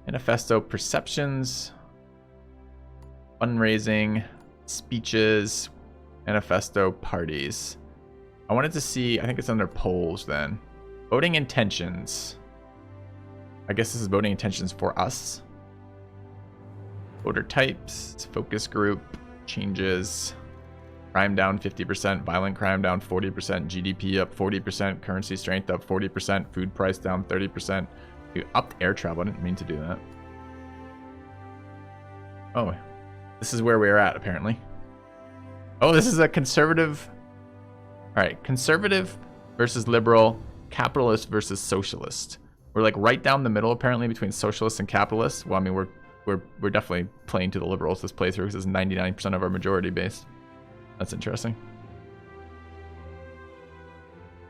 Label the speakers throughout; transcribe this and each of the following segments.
Speaker 1: Manifesto perceptions, fundraising, speeches, manifesto parties. I wanted to see, I think it's under polls then. Voting intentions. I guess this is voting intentions for us. Voter types, focus group, changes, crime down 50%, violent crime down 40%, GDP up 40%, currency strength up 40%, food price down 30%. You upped air travel, I didn't mean to do that. Oh, this is where we're at apparently. Oh, this is a conservative. All right, conservative versus liberal, capitalist versus socialist. We're like right down the middle apparently between socialists and capitalists. Well, I mean, we're definitely playing to the liberals this playthrough because it's 99% of our majority base. That's interesting.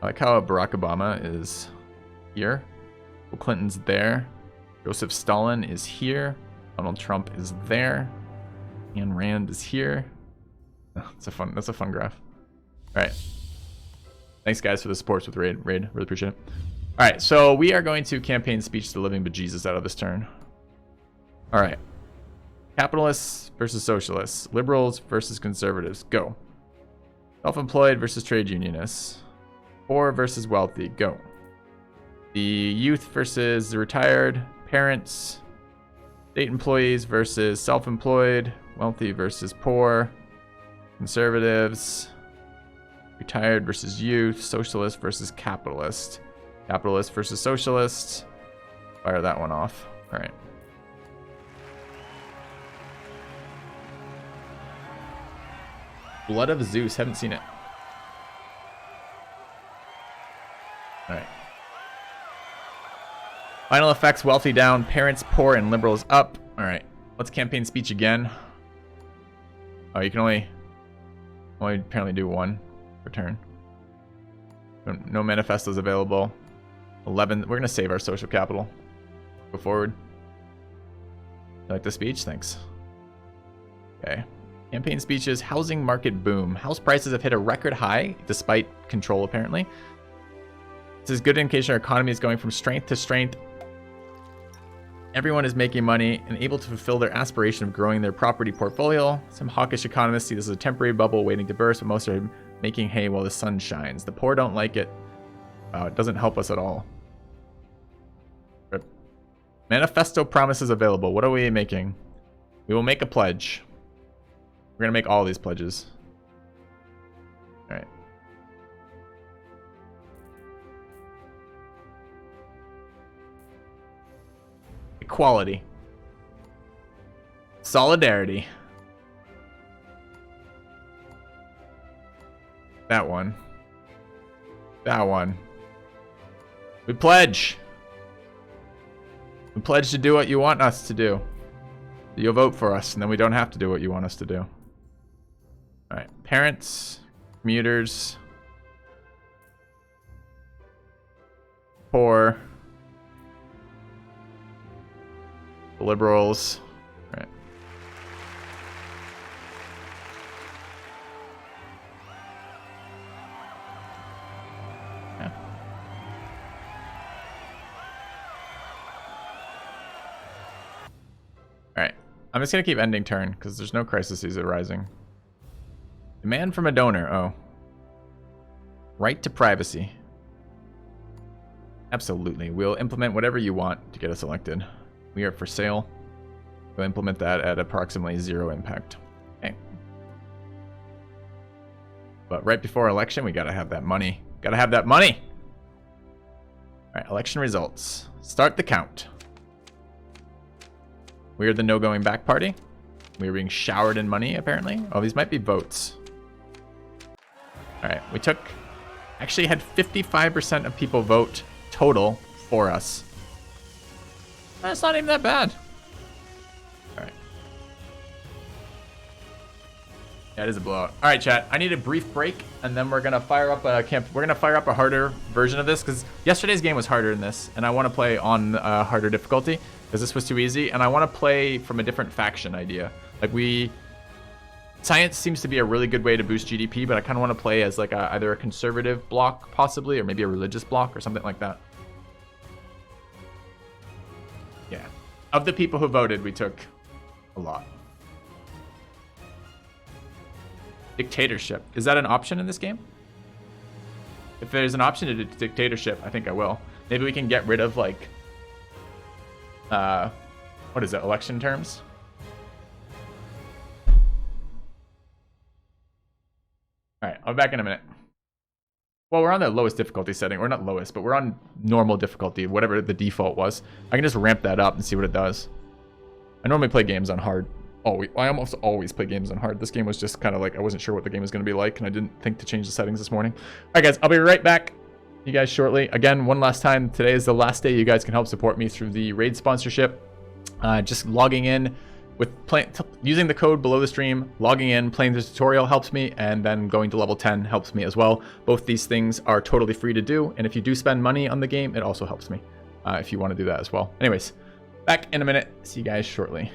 Speaker 1: I like how Barack Obama is here. Bill Clinton's there. Joseph Stalin is here. Donald Trump is there. Ayn Rand is here. Oh, that's a fun graph. All right. Thanks guys for the supports with Raid. Really appreciate it. All right, so we are going to campaign speech to the living bejesus out of this turn. All right. Capitalists versus socialists. Liberals versus conservatives. Go. Self-employed versus trade unionists. Poor versus wealthy. Go. The youth versus the retired. Parents. State employees versus self-employed. Wealthy versus poor. Conservatives. Retired versus youth. Socialist versus capitalist. Capitalist versus socialist. Fire that one off. All right. Blood of Zeus. Haven't seen it. All right. Final effects. Wealthy down. Parents poor and liberals up. All right. Let's campaign speech again. Oh, you can only apparently do one per turn. No manifestos available. 11. We're going to save our social capital. Go forward. You like the speech? Thanks. Okay. Campaign speeches. Housing market boom. House prices have hit a record high despite control apparently. This is good indication our economy is going from strength to strength. Everyone is making money and able to fulfill their aspiration of growing their property portfolio. Some hawkish economists see this as a temporary bubble waiting to burst, but most are making hay while the sun shines. The poor don't like it. Wow, it doesn't help us at all. Manifesto promises available. What are we making? We will make a pledge. We're going to make all these pledges. All right. Equality. Solidarity. That one. That one. We pledge. We pledge to do what you want us to do. You'll vote for us, and then we don't have to do what you want us to do. All right. Parents, commuters, poor, liberals. All right. Yeah. All right. I'm just going to keep ending turn because there's no crises arising. Demand from a donor. Oh. Right to privacy. Absolutely. We'll implement whatever you want to get us elected. We are for sale. We'll implement that at approximately 0 impact. Okay. But right before election, we gotta have that money. Gotta have that money! Alright, election results. Start the count. We are the no going back party. We are being showered in money, apparently. Oh, these might be votes. Alright, we actually had 55% of people vote total for us. That's not even that bad. All right. Yeah, it is a blowout. All right, chat. I need a brief break, and then we're gonna fire up a We're gonna fire up a harder version of this because yesterday's game was harder than this, and I want to play on harder difficulty because this was too easy, and I want to play from a different faction idea. Like science seems to be a really good way to boost GDP, but I kind of want to play as like either a conservative block possibly, or maybe a religious block or something like that. Yeah. Of the people who voted, we took a lot. Dictatorship. Is that an option in this game? If there's an option to dictatorship, I think I will. Maybe we can get rid of, like, what is it, election terms? All right, I'll be back in a minute. Well, we're on the lowest difficulty setting. Or not lowest, but we're on normal difficulty, whatever the default was. I can just ramp that up and see what it does. I normally play games on hard. I almost always play games on hard. This game was just kind of like, I wasn't sure what the game was going to be like, and I didn't think to change the settings this morning. All right, guys, I'll be right back. You guys shortly. Again, one last time, today is the last day you guys can help support me through the raid sponsorship. Just logging in with using the code below the stream, logging in, playing the tutorial helps me, and then going to level 10 helps me as well. Both these things are totally free to do, and if you do spend money on the game, it also helps me if you want to do that as well. Anyways, back in a minute. See you guys shortly.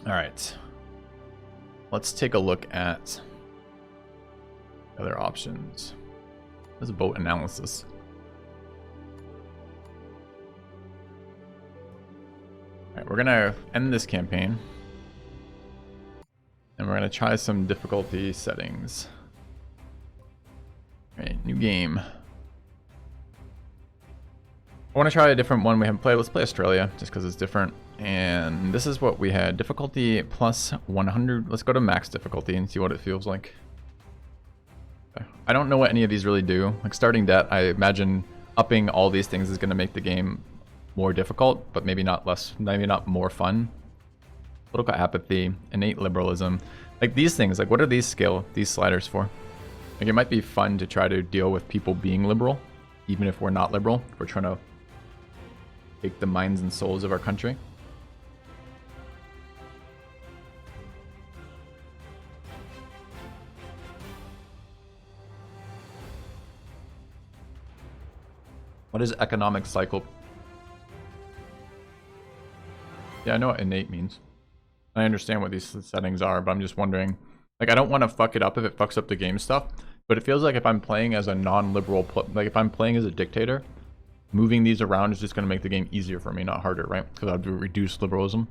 Speaker 1: All right. let's take a look at other options. There's a vote analysis. Alright, we're gonna end this campaign. And we're gonna try some difficulty settings. Alright, new game. I want to try a different one we haven't played. Let's play Australia, just because it's different. And this is what we had. Difficulty plus 100. Let's go to max difficulty and see what it feels like. I don't know what any of these really do. Like starting debt, I imagine upping all these things is going to make the game more difficult, but maybe not less, maybe not more fun. Political apathy, innate liberalism. Like these things, like what are these sliders for? Like it might be fun to try to deal with people being liberal, even if we're not liberal. If we're trying to take the minds and souls of our country. What is economic cycle? Yeah, I know what innate means. I understand what these settings are, but I'm just wondering, like I don't want to fuck it up if it fucks up the game stuff, but it feels like if I'm playing as a non-liberal, like if I'm playing as a dictator, moving these around is just going to make the game easier for me, not harder, right? Because I'd reduce liberalism.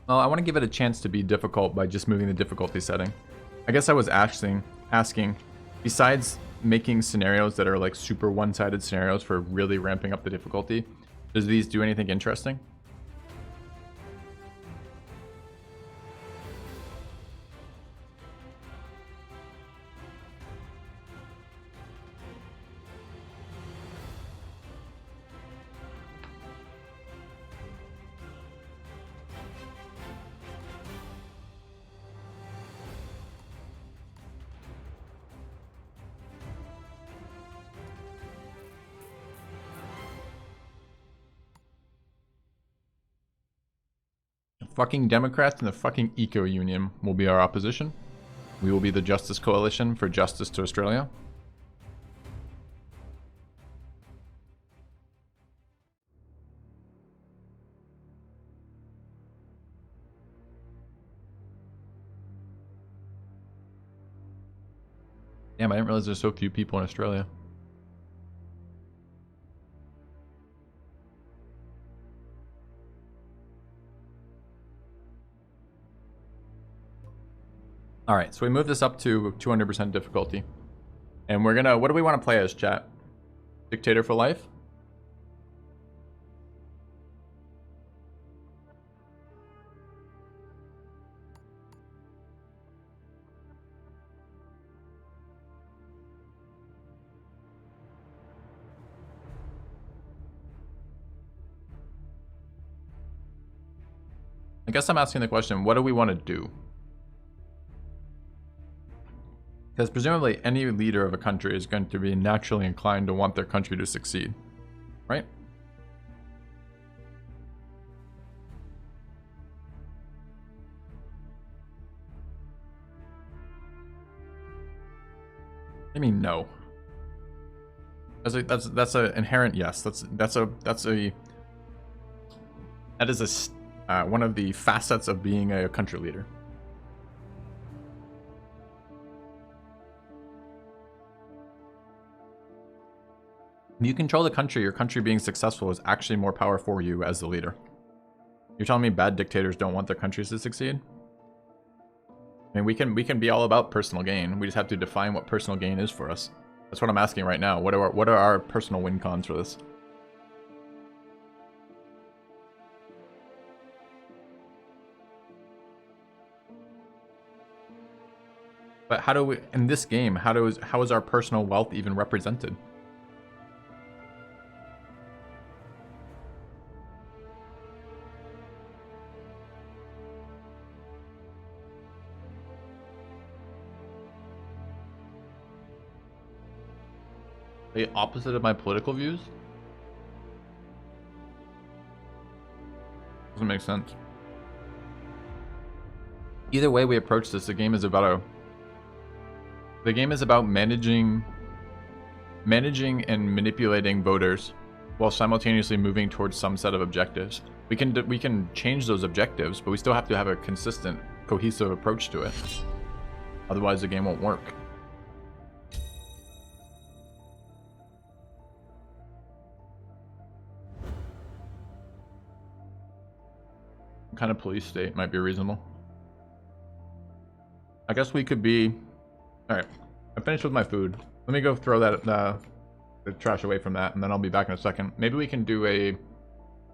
Speaker 1: Well, I want to give it a chance to be difficult by just moving the difficulty setting. I guess I was asking, besides making scenarios that are like super one-sided scenarios for really ramping up the difficulty, does these do anything interesting? Fucking Democrats and the fucking Eco Union will be our opposition. We will be the Justice Coalition for Justice to Australia. Damn, I didn't realize there's so few people in Australia. All right, so we move this up to 200% difficulty. And we're gonna, what do we want to play as, chat? Dictator for life? I guess I'm asking the question, what do we want to do? Because presumably any leader of a country is going to be naturally inclined to want their country to succeed, right? I mean, no. That's a inherent yes. That is one of the facets of being a country leader. If you control the country, your country being successful is actually more power for you as the leader. You're telling me bad dictators don't want their countries to succeed? I mean, we can be all about personal gain. We just have to define what personal gain is for us. That's what I'm asking right now. What are our personal win cons for this? But how do we, in this game, how is our personal wealth even represented? The opposite of my political views? Doesn't make sense. Either way we approach this, the game is about managing and manipulating voters while simultaneously moving towards some set of objectives. We can change those objectives, but we still have to have a consistent, cohesive approach to it. Otherwise, the game won't work. What kind of police state might be reasonable? I guess we could be... Alright, I'm finished with my food. Let me go throw that the trash away from that, and then I'll be back in a second. Maybe we can do a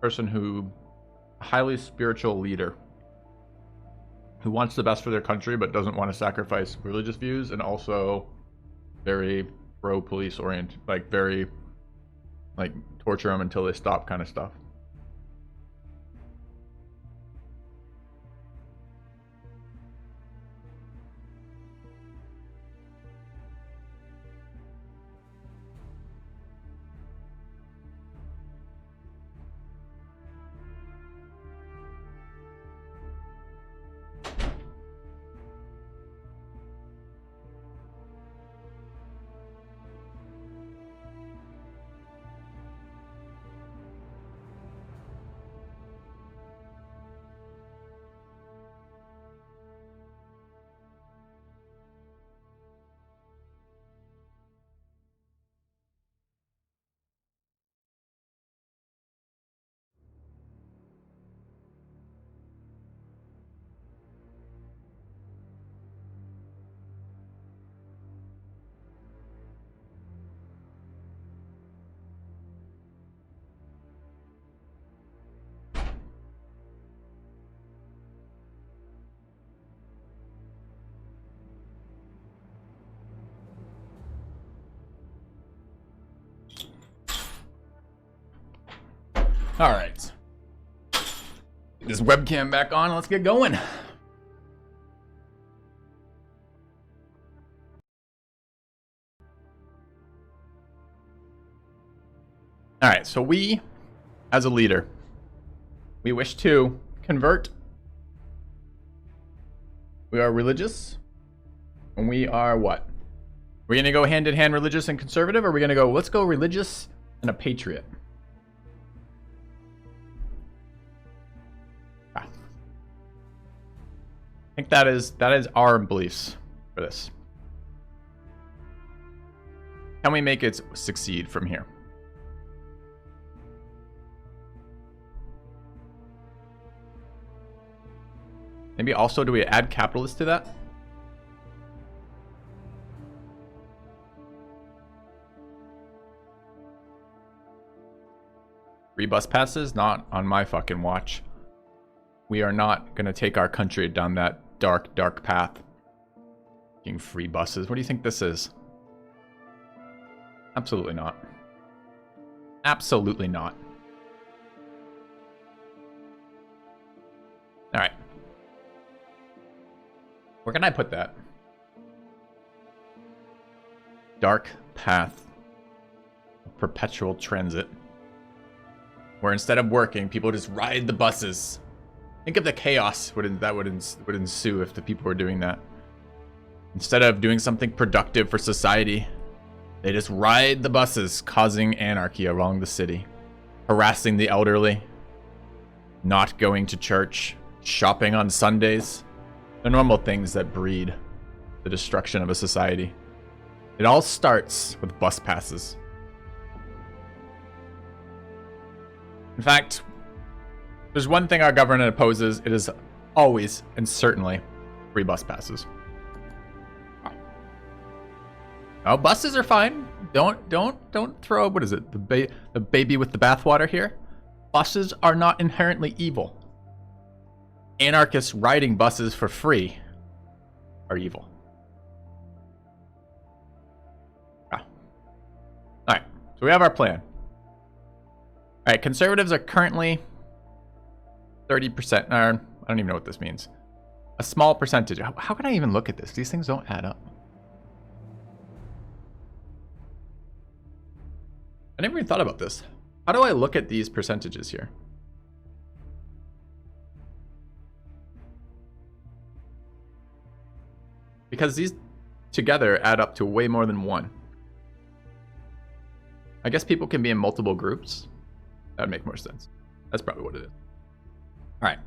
Speaker 1: person who... highly spiritual leader who wants the best for their country but doesn't want to sacrifice religious views, and also very pro-police oriented, like very like torture them until they stop kind of stuff. All right. Get this webcam back on. Let's get going. All right. So we, as a leader, we wish to convert. We are religious. And we are what? We're going to go hand in hand religious and conservative, or are we going to go, let's go religious and a patriot? I think that is our beliefs for this. Can we make it succeed from here? Maybe also, do we add capitalist to that? Free bus passes? Not on my fucking watch. We are not going to take our country down that dark, dark path. Getting free buses. What do you think this is? Absolutely not. Absolutely not. All right. Where can I put that? Dark path of perpetual transit. Where instead of working, people just ride the buses. Think of the chaos that would ensue if the people were doing that. Instead of doing something productive for society, they just ride the buses, causing anarchy along the city, harassing the elderly, not going to church, shopping on Sundays, the normal things that breed the destruction of a society. It all starts with bus passes. In fact, there's one thing our government opposes. It is always and certainly free bus passes. Oh, buses are fine. Don't throw, what is it? The baby with the bathwater here. Buses are not inherently evil. Anarchists riding buses for free are evil. All right, so we have our plan. All right, conservatives are currently 30%. I don't even know what this means. A small percentage. How can I even look at this? These things don't add up. I never even thought about this. How do I look at these percentages here? Because these together add up to way more than one. I guess people can be in multiple groups. That would make more sense. That's probably what it is. All right.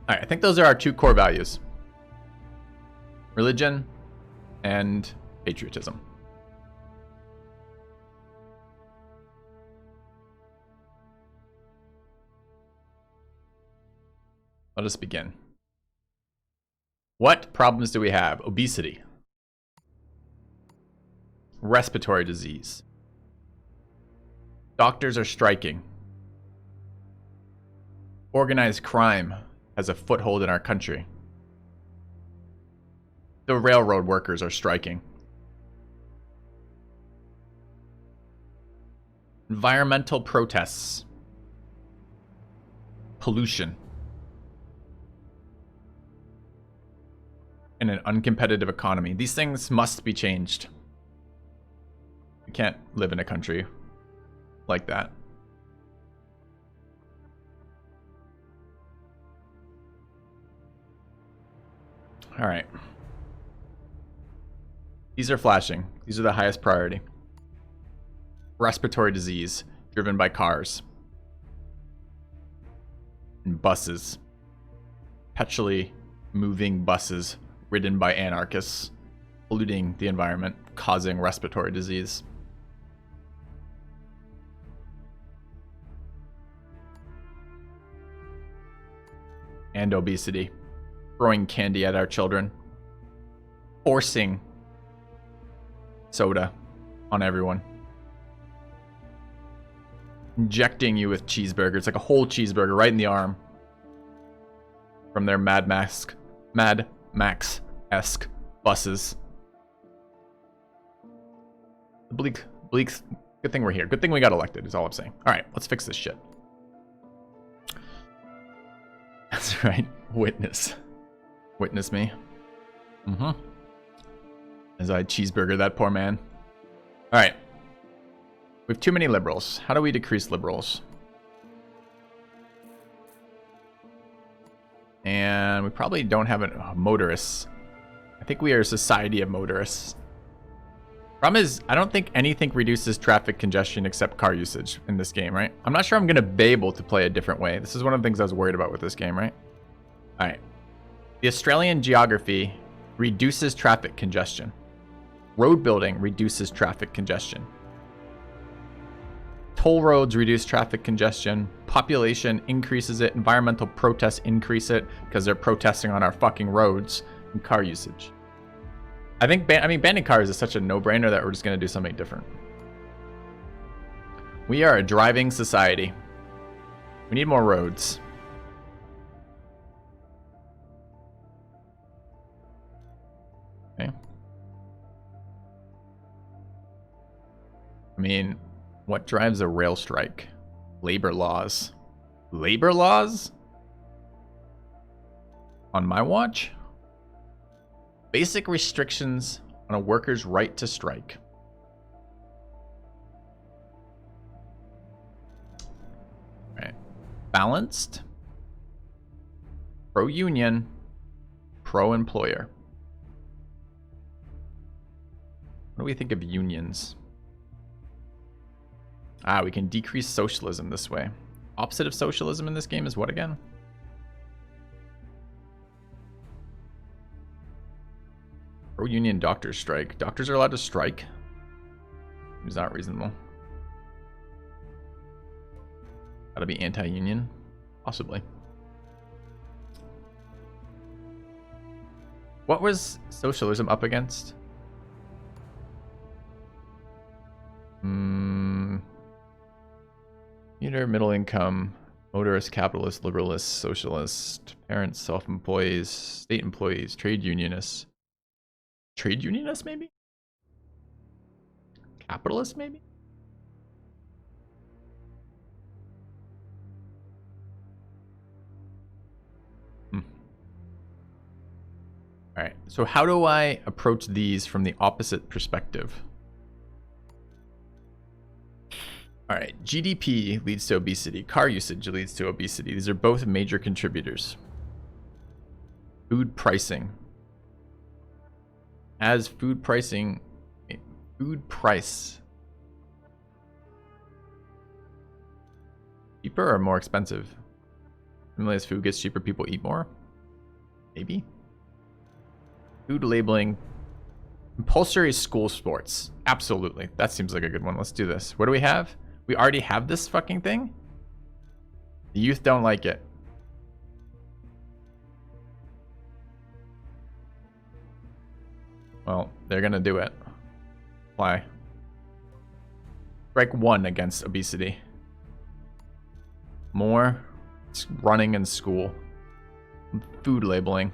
Speaker 1: All right, I think those are our two core values. Religion and patriotism. Let us begin. What problems do we have? Obesity. Respiratory disease. Doctors are striking. Organized crime has a foothold in our country. The railroad workers are striking. Environmental protests. Pollution. And an uncompetitive economy. These things must be changed. We can't live in a country like that. All right. These are flashing. These are the highest priority. Respiratory disease driven by cars and buses. Perpetually moving buses ridden by anarchists, polluting the environment, causing respiratory disease. And obesity. Throwing candy at our children. Forcing soda on everyone. Injecting you with cheeseburgers, like a whole cheeseburger right in the arm. From their Mad Max-esque buses. Bleak. Good thing we're here. Good thing we got elected is all I'm saying. All right, let's fix this shit. That's right. Witness me. As I cheeseburger that poor man. All right. We have too many liberals. How do we decrease liberals? And we probably don't have motorists. I think we are a society of motorists. Problem is, I don't think anything reduces traffic congestion except car usage in this game, right? I'm not sure I'm going to be able to play a different way. This is one of the things I was worried about with this game, right? All right. The Australian geography reduces traffic congestion. Road building reduces traffic congestion. Toll roads reduce traffic congestion. Population increases it. Environmental protests increase it because they're protesting on our fucking roads. And car usage. I think banning cars is such a no-brainer that we're just going to do something different. We are a driving society. We need more roads. Okay. I mean, what drives a rail strike? Labor laws. Labor laws? On my watch? Basic restrictions on a worker's right to strike. Right. Balanced. Pro-union. Pro-employer. What do we think of unions? We can decrease socialism this way. Opposite of socialism in this game is what again? Pro-union doctors strike. Doctors are allowed to strike? Is that reasonable? Gotta be anti-union? Possibly. What was socialism up against? Middle income, motorist, capitalist, liberalist, socialist, parents, self-employees, state employees, trade unionists. Trade unionists, maybe? Capitalist, maybe? Alright, so how do I approach these from the opposite perspective? Alright, GDP leads to obesity. Car usage leads to obesity. These are both major contributors. Food pricing. As food pricing, food price. Cheaper or more expensive? Normally as food gets cheaper, people eat more? Maybe? Food labeling. Compulsory school sports. Absolutely. That seems like a good one. Let's do this. What do we have? We already have this fucking thing? The youth don't like it. Well, they're gonna do it. Why? Strike 1 against obesity. More running in school. Food labeling.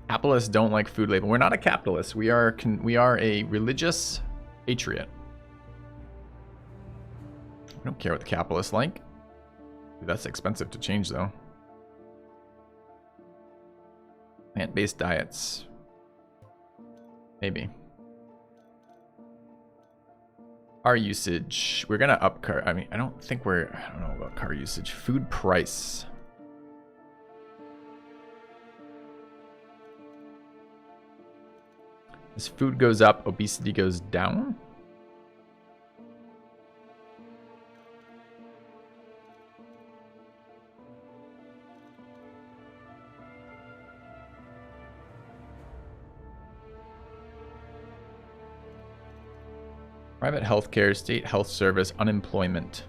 Speaker 1: Capitalists don't like food labeling. We're not a capitalist. We are a religious patriot. We don't care what the capitalists like. Dude, that's expensive to change though. Plant-based diets. Maybe. Car usage. We're gonna up car. I mean, I don't know about car usage. Food price. As food goes up, obesity goes down. Private healthcare, state health service, unemployment.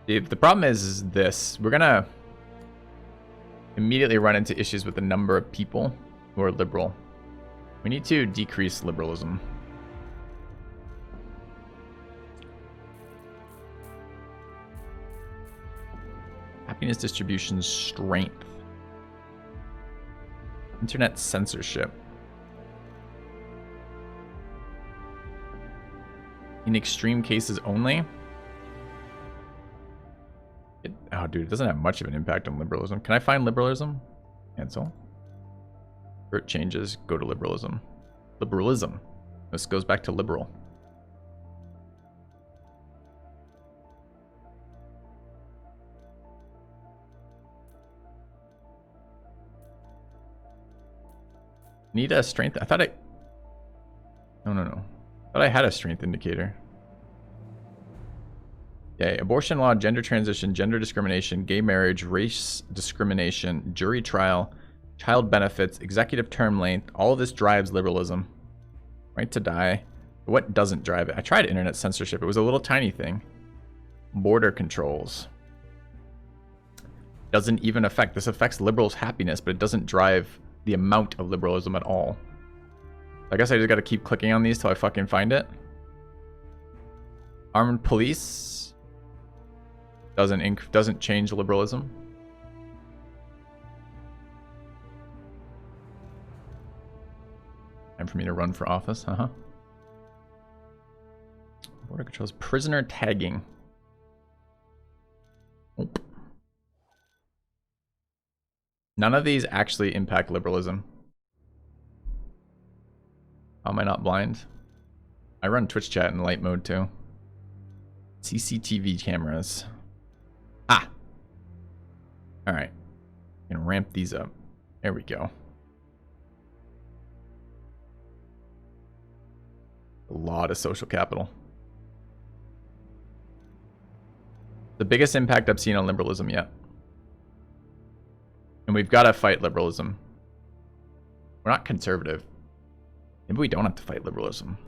Speaker 1: The problem is this. We're gonna immediately run into issues with the number of people who are liberal. We need to decrease liberalism. Happiness distribution strength. Internet censorship. In extreme cases only. Oh, dude, it doesn't have much of an impact on liberalism. Can I find liberalism? Cancel. It changes, go to liberalism. Liberalism. This goes back to liberal. Need a strength. I thought I. No. I thought I had a strength indicator. Yeah, abortion law, gender transition, gender discrimination, gay marriage, race discrimination, jury trial, child benefits, executive term length, all of this drives liberalism. Right to die. What doesn't drive it? I tried internet censorship. It was a little tiny thing. Border controls. Doesn't even affect. This affects liberals' happiness, but it doesn't drive the amount of liberalism at all. I guess I just got to keep clicking on these till I fucking find it. Armed police. Doesn't change liberalism. Time for me to run for office, Border controls. Prisoner tagging. Nope. None of these actually impact liberalism. How am I not blind? I run Twitch chat in light mode too. CCTV cameras. Ah! Alright. Can ramp these up. There we go. A lot of social capital. The biggest impact I've seen on liberalism yet. And we've got to fight liberalism. We're not conservative. Maybe we don't have to fight liberalism.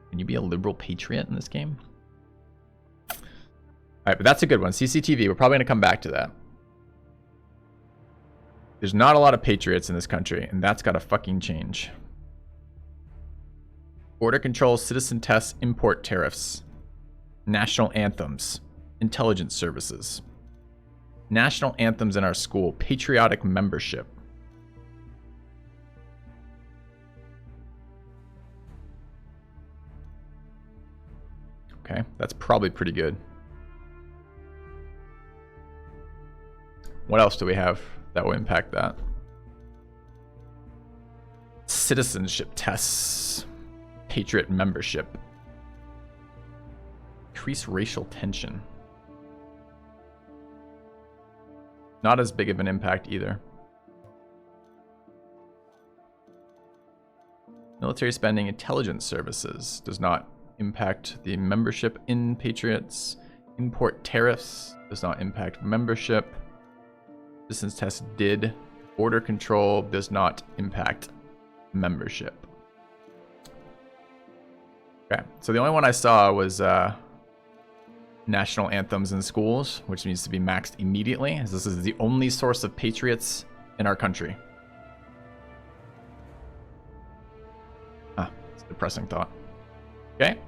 Speaker 1: Can you be a liberal patriot in this game? Alright, but that's a good one. CCTV, we're probably going to come back to that. There's not a lot of patriots in this country, and that's got to fucking change. Border control, citizen tests, import tariffs. National anthems. Intelligence services. National anthems in our school. Patriotic membership. Okay, that's probably pretty good. What else do we have that will impact that? Citizenship tests. Patriot membership. Increase racial tension. Not as big of an impact either. Military spending, intelligence services does not impact the membership in Patriots. Import tariffs does not impact membership. Citizens test did. Border control does not impact membership. Okay, so the only one I saw was national anthems in schools, which needs to be maxed immediately, as this is the only source of patriots in our country. It's a depressing thought. Okay.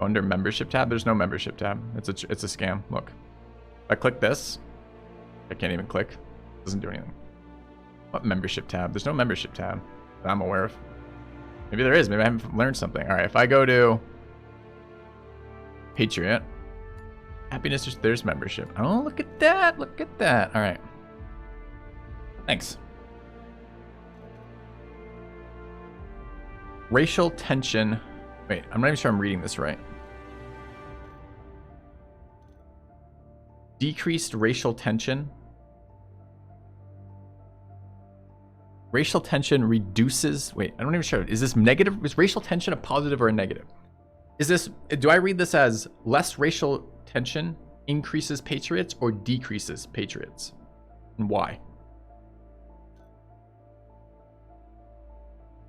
Speaker 1: Under membership tab, there's no membership tab. It's a scam. Look, if I click this, I can't even click. It doesn't do anything. What membership tab? There's no membership tab that I'm aware of. Maybe there is. Maybe I haven't learned something. All right, if I go to Patriot, happiness, there's membership. Oh, look at that. Look at that. All right. Thanks. Racial tension. Wait, I'm not even sure I'm reading this right. Decreased racial tension. Racial tension reduces. Wait, I'm not even sure. Is this negative? Is racial tension a positive or a negative? Is this? Do I read this as less racial tension increases patriots or decreases patriots? And why?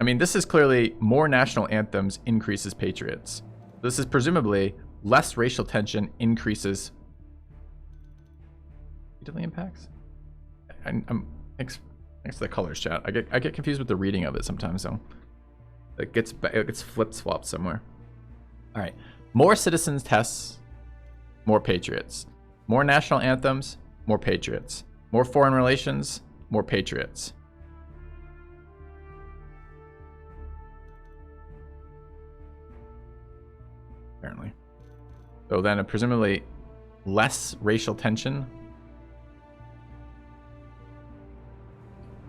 Speaker 1: I mean, this is clearly more national anthems increases patriots. This is presumably less racial tension increases. Impacts? Thanks to the colors, chat. I get confused with the reading of it sometimes, so it gets flip flopped somewhere. All right, more citizens tests, more patriots. More national anthems, more patriots. More foreign relations, more patriots. Apparently. So then, presumably, less racial tension.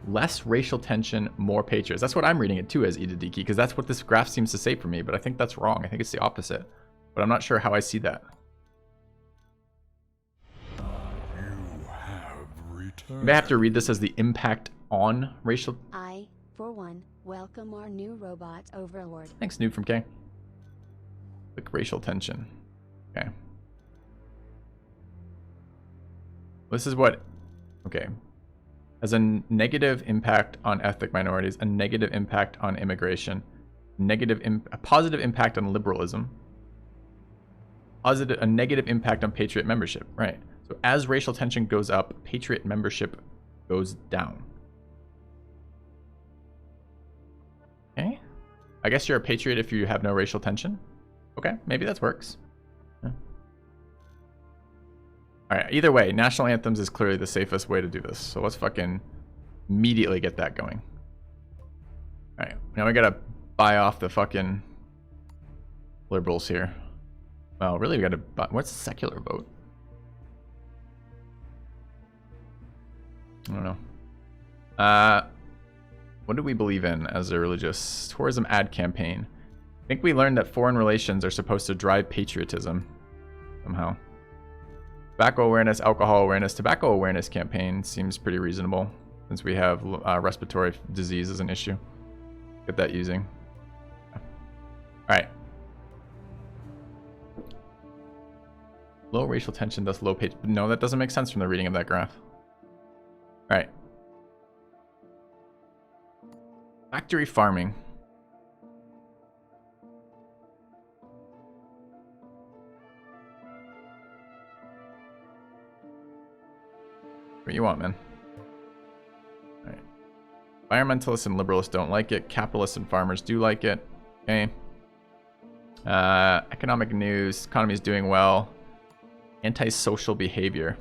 Speaker 1: Less racial tension, more patriots. That's what I'm reading it too as Idadiki, because that's what this graph seems to say for me, but I think that's wrong. I think it's the opposite. But I'm not sure how I see that. Maybe I have to read this as the impact on racial.
Speaker 2: I, for one, welcome our new robot overlord.
Speaker 1: Thanks, Noob from K. Click racial tension. Okay. This is what. Okay. Has a negative impact on ethnic minorities, a negative impact on immigration, a positive impact on liberalism, a negative impact on patriot membership. Right. So as racial tension goes up, patriot membership goes down. Okay. I guess you're a patriot if you have no racial tension. Okay, maybe that works. Yeah. All right, either way, national anthems is clearly the safest way to do this. So let's fucking immediately get that going. All right, now we gotta buy off the fucking liberals here. Well, really, we gotta buy. What's a secular vote? I don't know. What do we believe in as a religious tourism ad campaign? I think we learned that foreign relations are supposed to drive patriotism somehow. Tobacco awareness, alcohol awareness, tobacco awareness campaign seems pretty reasonable since we have respiratory disease as an issue. Get that using. All right. Low racial tension, thus low page. No, that doesn't make sense from the reading of that graph. All right. Factory farming. What you want, man? All right. Environmentalists and liberalists don't like it. Capitalists and farmers do like it. Okay. Economic news. Economy is doing well. Antisocial behavior.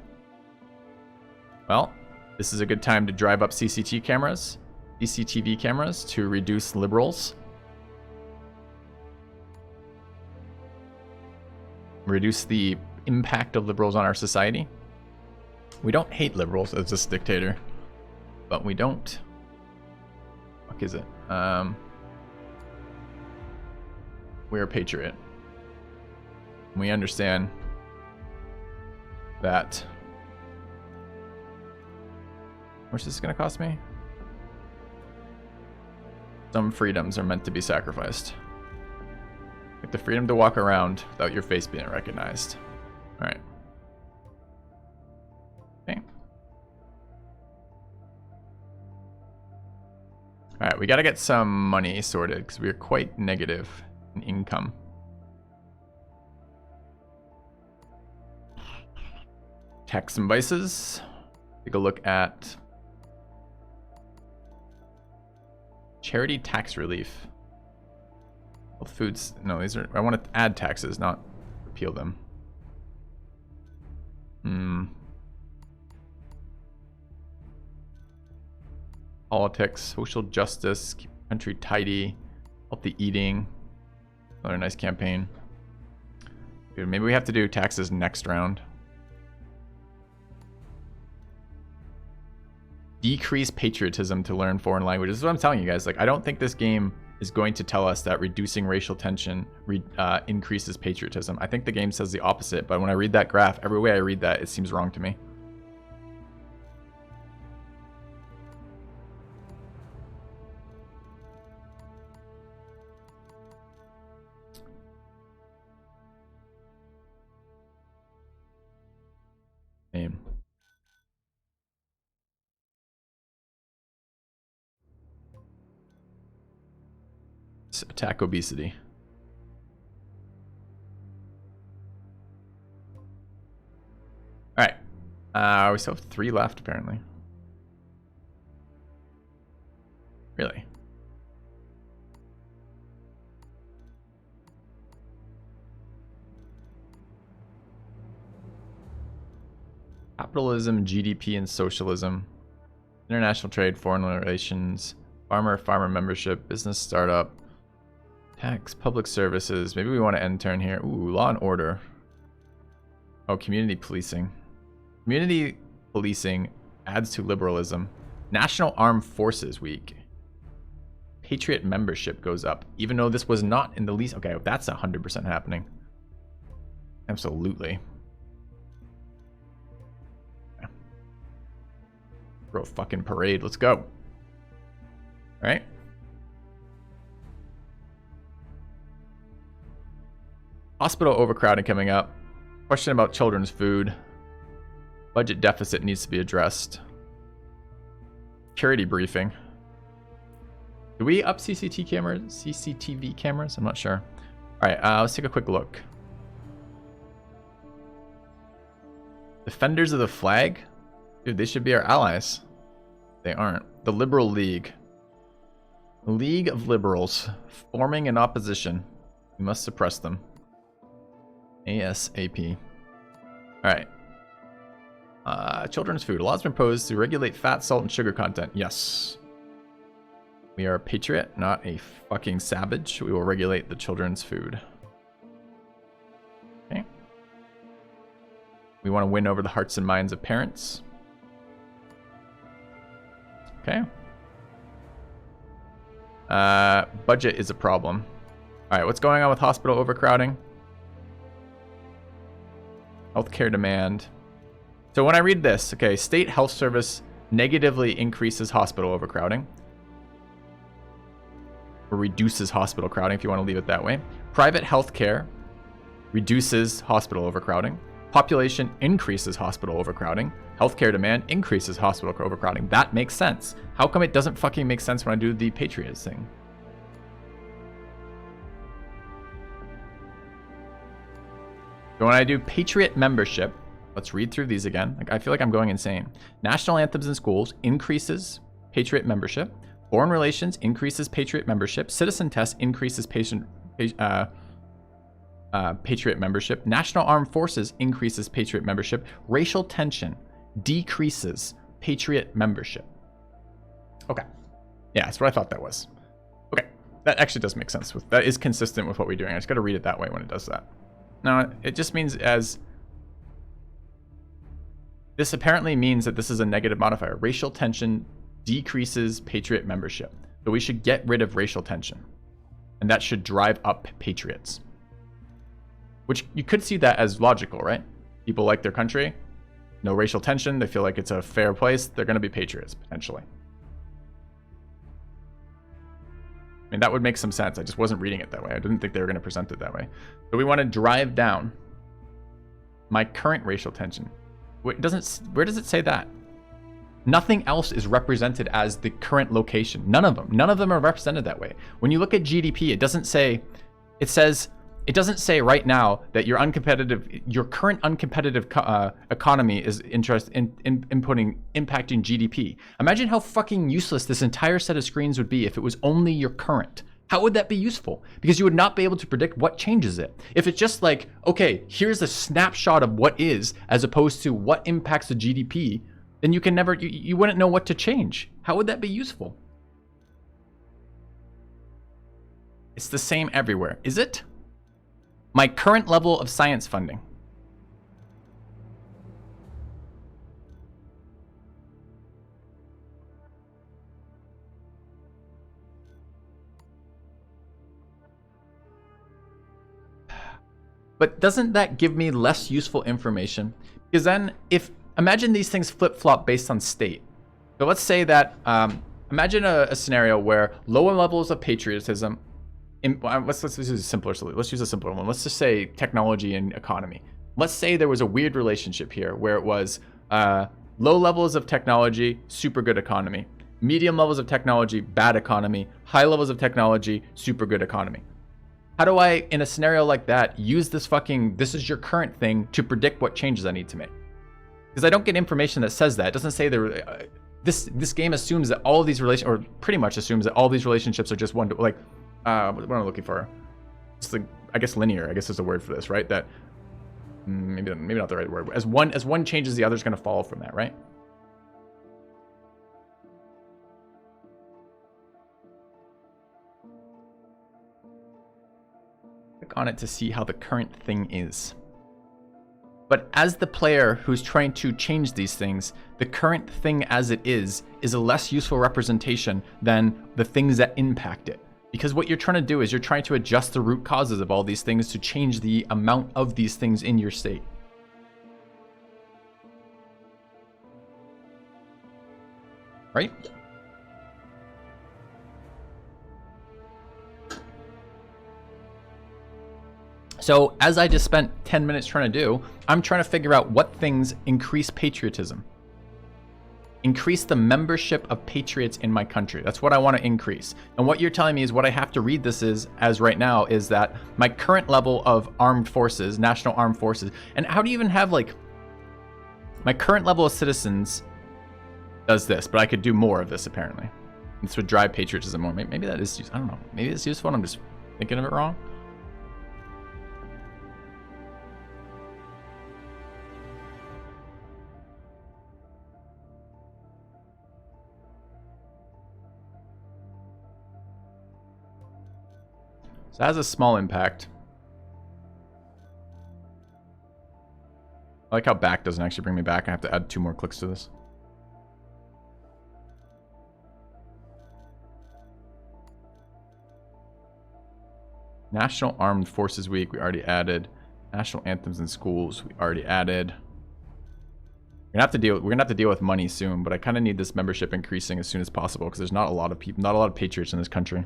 Speaker 1: Well, this is a good time to drive up CCTV cameras to reduce liberals. Reduce the impact of liberals on our society. We don't hate liberals as this dictator, but we don't. What is it? We're a patriot. We understand that. How much is this going to cost me? Some freedoms are meant to be sacrificed. Like the freedom to walk around without your face being recognized. Alright. Okay. Alright, we gotta get some money sorted because we're quite negative in income. Tax and vices. Take a look at charity tax relief. Health foods. No, these are. I want to add taxes, not repeal them. Politics, social justice, keep the country tidy, healthy eating. Another nice campaign. Dude, maybe we have to do taxes next round. Decrease patriotism to learn foreign languages. This is what I'm telling you guys. Like, I don't think this game is going to tell us that reducing racial tension increases patriotism. I think the game says the opposite, but when I read that graph, every way I read that, it seems wrong to me. Name. Attack obesity. All right. We still have 3 left, apparently. Really? Capitalism, GDP, and socialism. International trade, foreign relations, farmer membership, business startup. Tax, public services. Maybe we want to end turn here. Ooh, law and order. Oh, community policing. Community policing adds to liberalism. National Armed Forces Week. Patriot membership goes up, even though this was not in the least. Okay, that's 100% happening. Absolutely. Yeah. Throw a fucking parade. Let's go. All right. Hospital overcrowding coming up. Question about children's food. Budget deficit needs to be addressed. Security briefing. Do we up CCTV cameras? I'm not sure. All right, let's take a quick look. Defenders of the flag? Dude, they should be our allies. They aren't. The Liberal League. League of Liberals. Forming an opposition. We must suppress them. ASAP. Alright. Children's food. Laws proposed to regulate fat, salt, and sugar content. Yes. We are a patriot, not a fucking savage. We will regulate the children's food. Okay. We want to win over the hearts and minds of parents. Okay. Budget is a problem. Alright, what's going on with hospital overcrowding? Healthcare demand. So when I read this, okay, state health service negatively increases hospital overcrowding. Or reduces hospital crowding, if you want to leave it that way. Private healthcare reduces hospital overcrowding. Population increases hospital overcrowding. Healthcare demand increases hospital overcrowding. That makes sense. How come it doesn't fucking make sense when I do the Patriots thing? So when I do Patriot membership, let's read through these again. Like, I feel like I'm going insane. National anthems in schools increases Patriot membership. Foreign relations increases Patriot membership. Citizen test increases Patriot membership. National Armed Forces increases Patriot membership. Racial tension decreases Patriot membership. Okay. Yeah, that's what I thought that was. Okay. That actually does make sense. That is consistent with what we're doing. I just got to read it that way when it does that. No, it just means as... This apparently means that this is a negative modifier. Racial tension decreases Patriot membership. So we should get rid of racial tension. And that should drive up patriots. Which you could see that as logical, right? People like their country. no racial tension. They feel like it's a fair place. They're going to be patriots, potentially. I mean, that would make some sense. I just wasn't reading it that way. I didn't think they were going to present it that way. So we want to drive down my current racial tension. Where does it say that? Nothing else is represented as the current location. None of them are represented that way. When you look at GDP, it doesn't say, it doesn't say right now that your current uncompetitive economy is impacting GDP. Imagine how fucking useless this entire set of screens would be if it was only your current. How would that be useful? Because you would not be able to predict what changes it. If it's just like, okay, here's a snapshot of what is, as opposed to what impacts the GDP, then you can never, you wouldn't know what to change. How would that be useful? It's the same everywhere. Is it? My current level of science funding. But doesn't that give me less useful information? Because then imagine these things flip-flop based on state. So let's say that, imagine a scenario where lower levels of patriotism, let's use a simpler solution. Let's use a simpler one. Let's just say technology and economy. Let's say there was a weird relationship here where it was low levels of technology, super good economy. Medium levels of technology, bad economy. High levels of technology, super good economy. How do I, in a scenario like that, use this is your current thing to predict what changes I need to make? Because I don't get information that says that. It doesn't say this game assumes that all of these or pretty much assumes that all these relationships are just one to, like, what am I looking for? It's like, I guess linear, I guess is the word for this, right? That, maybe not the right word. As one changes, the other's going to follow from that, right? On it to see how the current thing is. But as the player who's trying to change these things, the current thing as it is a less useful representation than the things that impact it. Because what you're trying to do is you're trying to adjust the root causes of all these things to change the amount of these things in your state. Right? So as I just spent 10 minutes trying to do, I'm trying to figure out what things increase patriotism. Increase the membership of patriots in my country. That's what I want to increase. And what you're telling me is what I have to read this as right now is that my current level of armed forces, national armed forces, and how do you even have like, my current level of citizens does this, but I could do more of this apparently. This would drive patriotism more. Maybe that is, I don't know. Maybe it's useful and I'm just thinking of it wrong. That has a small impact. I like how back doesn't actually bring me back. I have to add 2 more clicks to this. National Armed Forces Week, we already added. National anthems in schools, we already added. We're gonna have to deal with money soon, but I kind of need this membership increasing as soon as possible because there's not a lot of people, not a lot of patriots in this country.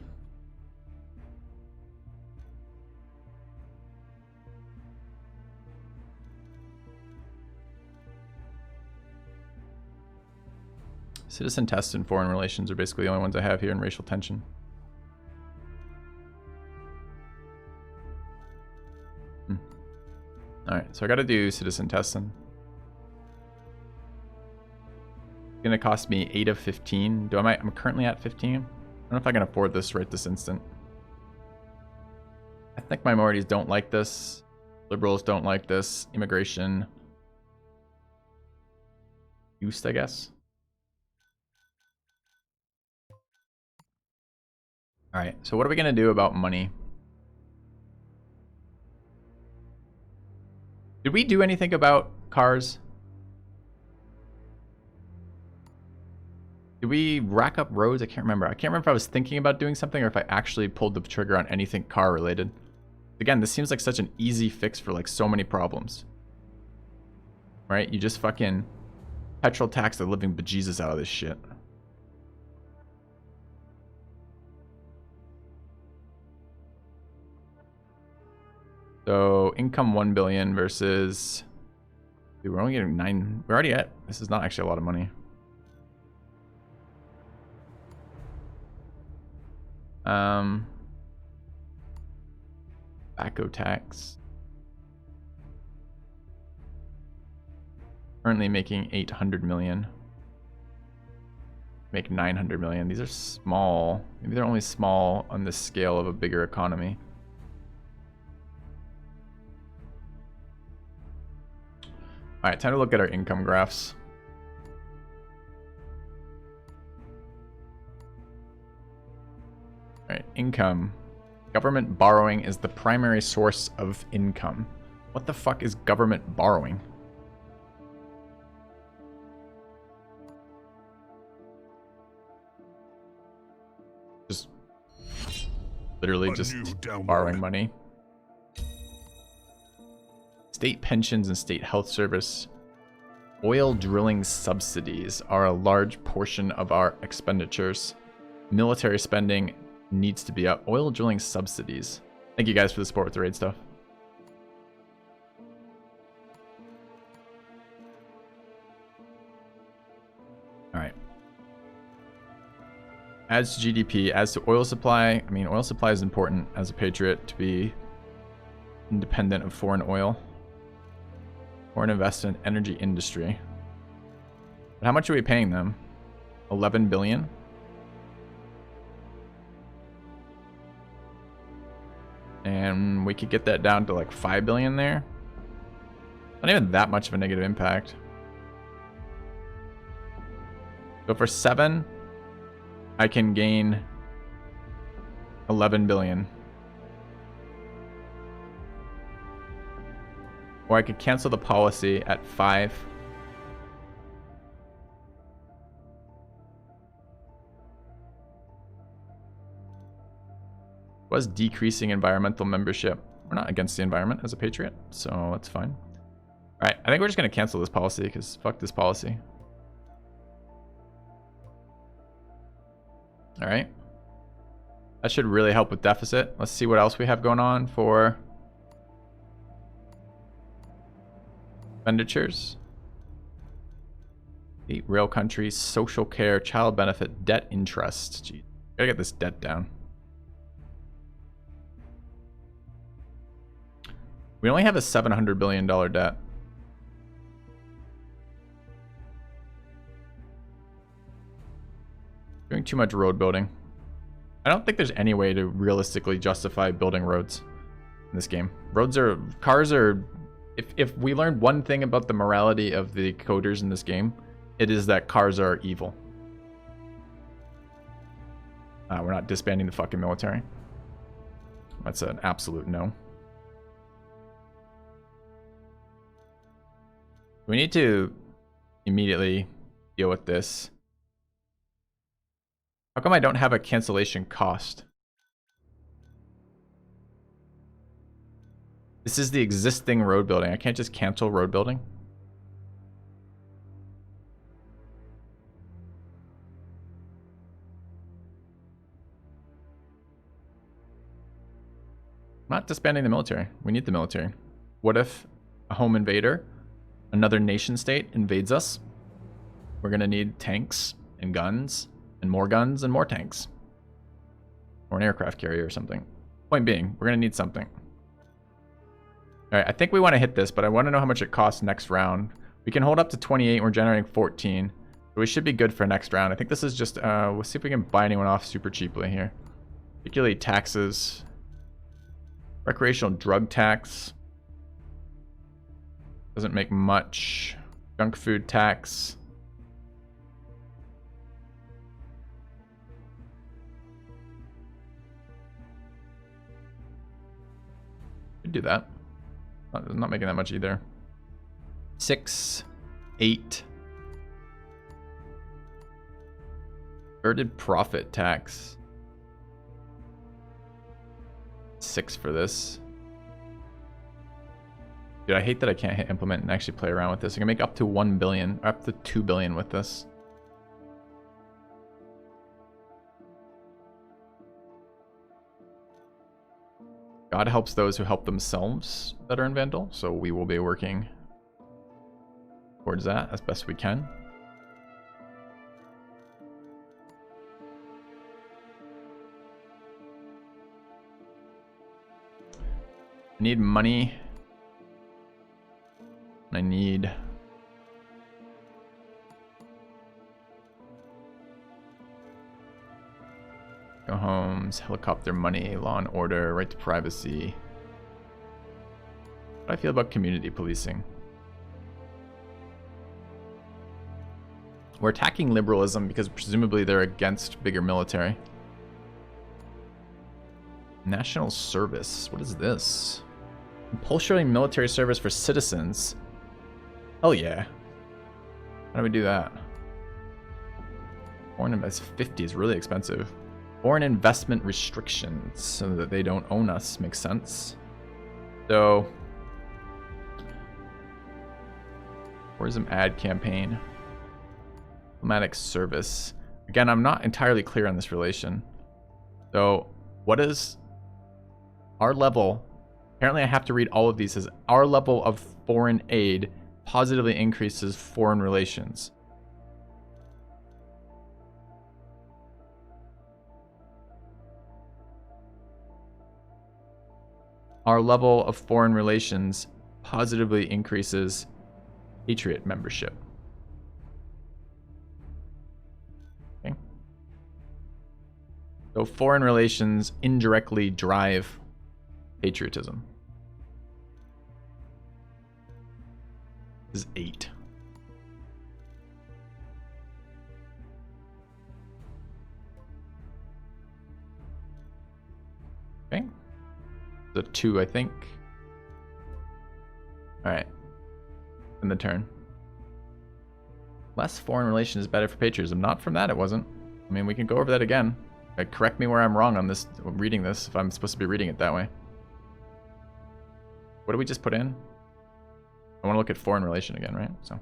Speaker 1: Citizen tests and foreign relations are basically the only ones I have here in racial tension. Alright, so I gotta do citizen testing. It's gonna cost me 8 of 15. I'm currently at 15. I don't know if I can afford this right this instant. Ethnic minorities don't like this. Liberals don't like this. Immigration. Used, I guess. All right, so what are we gonna do about money? Did we do anything about cars? Did we rack up roads? I can't remember. I can't remember if I was thinking about doing something or if I actually pulled the trigger on anything car related. Again, this seems like such an easy fix for like so many problems. right? You just fucking petrol tax the living bejesus out of this shit. So income 1 billion versus, dude, we're only getting 9. We're already at, this is not actually a lot of money. Tobacco tax. Currently making 800 million. Make 900 million. These are small. Maybe they're only small on the scale of a bigger economy. All right, time to look at our income graphs. All right, income. Government borrowing is the primary source of income. What the fuck is government borrowing? Just literally just borrowing money. State pensions and state health service. Oil drilling subsidies are a large portion of our expenditures. Military spending needs to be up. Oil drilling subsidies. Thank you guys for the support with the raid stuff. All right. Adds to GDP, adds to oil supply. I mean, oil supply is important as a patriot to be independent of foreign oil. Foreign investment energy industry. But how much are we paying them? 11 billion? And we could get that down to like 5 billion there. Not even that much of a negative impact. So for 7, I can gain 11 billion. Or I could cancel the policy at 5. Was decreasing environmental membership. We're not against the environment as a patriot, so that's fine. All right, I think we're just going to cancel this policy because fuck this policy. All right. That should really help with deficit. Let's see what else we have going on for expenditures. Rail countries, social care, child benefit, debt interest. Jeez, gotta get this debt down. We only have a $700 billion debt. Doing too much road building. I don't think there's any way to realistically justify building roads in this game. Cars are, if we learned one thing about the morality of the coders in this game, it is that cars are evil. We're not disbanding the fucking military. That's an absolute no. We need to immediately deal with this. How come I don't have a cancellation cost? This is the existing road building. I can't just cancel road building. I'm not disbanding the military. We need the military. What if a home invader, another nation state invades us? We're gonna need tanks and guns and more tanks. Or an aircraft carrier or something. Point being, we're gonna need something. Alright, I think we want to hit this, but I want to know how much it costs next round. We can hold up to 28, we're generating 14. So we should be good for next round. I think this is just, we'll see if we can buy anyone off super cheaply here. Particularly taxes. Recreational drug tax. Doesn't make much. Junk food tax. Could do that. Not making that much either. 6, 8. Diverted profit tax. 6 for this. Dude, I hate that I can't hit implement and actually play around with this. I can make up to 1 billion, or up to 2 billion with this. God helps those who help themselves that are in Vandal, so we will be working towards that as best we can. I need money. I need go homes, helicopter money, law and order, right to privacy. What do I feel about community policing? We're attacking liberalism because presumably they're against bigger military. National service. What is this? Compulsory military service for citizens. Hell yeah. How do we do that? Foreign investment 50 is really expensive. Foreign investment restrictions so that they don't own us. Makes sense. So, tourism ad campaign. Diplomatic service. Again, I'm not entirely clear on this relation. So, what is our level? Apparently I have to read all of these as our level of foreign aid positively increases foreign relations. Our level of foreign relations positively increases Patriot membership. Okay. So foreign relations indirectly drive patriotism. This is 8. Okay. The 2, I think. Alright. In the turn. Less foreign relations is better for patriotism. Not from that, it wasn't. I mean, we can go over that again. Correct me where I'm wrong on this, reading this, if I'm supposed to be reading it that way. What did we just put in? I want to look at foreign relation again, right? So.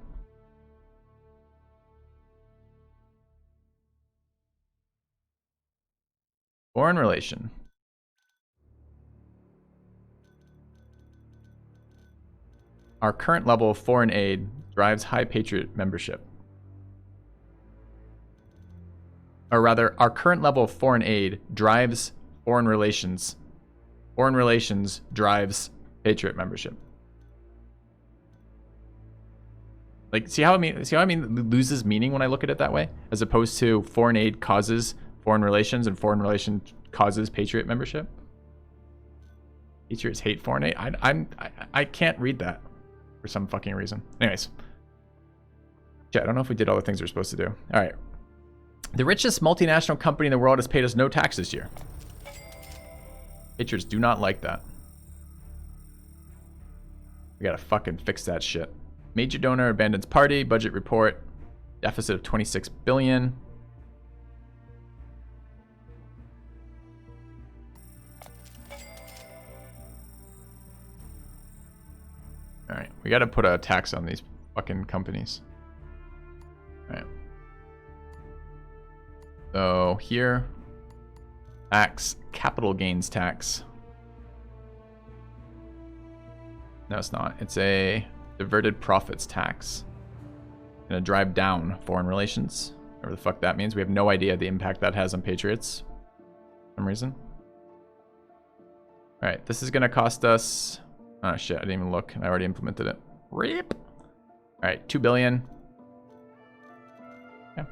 Speaker 1: Foreign relation. Our current level of foreign aid drives high patriot membership. Or rather, our current level of foreign aid drives foreign relations. Foreign relations drives patriot membership. Like, see how I mean it loses meaning when I look at it that way, as opposed to foreign aid causes foreign relations and foreign relation causes patriot membership. Patriots hate foreign aid. I can't read that for some fucking reason. Anyways, yeah, I don't know if we did all the things we're supposed to do. All right, the richest multinational company in the world has paid us no tax this year. Patriots do not like that. We gotta fucking fix that shit. Major donor abandons party. Budget report. Deficit of 26 billion. All right, we gotta put a tax on these fucking companies. All right. So here, tax, capital gains tax. No, it's not. It's a Diverted Profits Tax. Gonna drive down foreign relations. Whatever the fuck that means. We have no idea the impact that has on patriots. For some reason. Alright, this is gonna cost us... Oh shit, I didn't even look. I already implemented it. RIP! Alright, 2 billion. Yeah.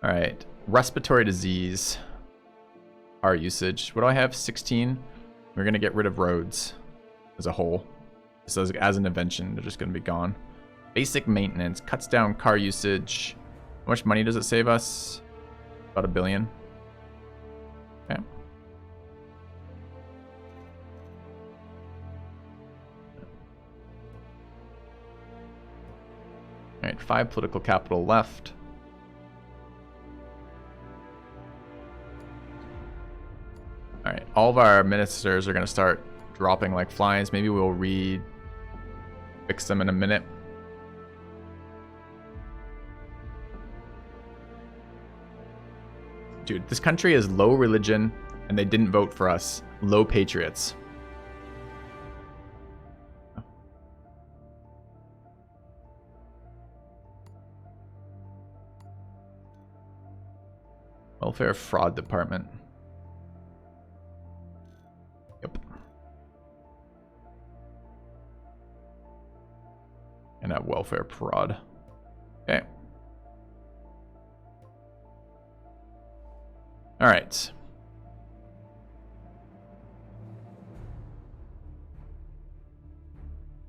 Speaker 1: Alright, respiratory disease. Our usage. What do I have? 16. We're gonna get rid of roads as a whole. So as an invention, they're just gonna be gone. Basic maintenance cuts down car usage. How much money does it save us? About $1 billion. Okay. All right, 5 political capital left. All right, all of our ministers are going to start dropping like flies. Maybe we'll fix them in a minute. Dude, this country is low religion, and they didn't vote for us. Low patriots. Welfare Fraud Department. Yep. And that welfare fraud. Okay. All right.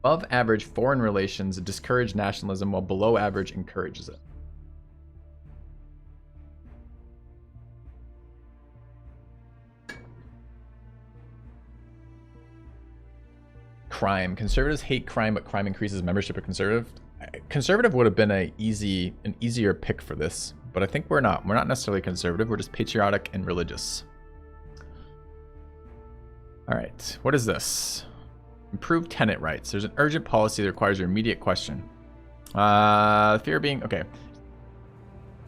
Speaker 1: Above average foreign relations discourage nationalism, while below average encourages it. Crime. Conservatives hate crime, but crime increases membership of conservative. Conservative would have been an easier pick for this, but I think we're not. We're not necessarily conservative. We're just patriotic and religious. All right. What is this? Improve tenant rights. There's an urgent policy that requires your immediate question. Fear being okay.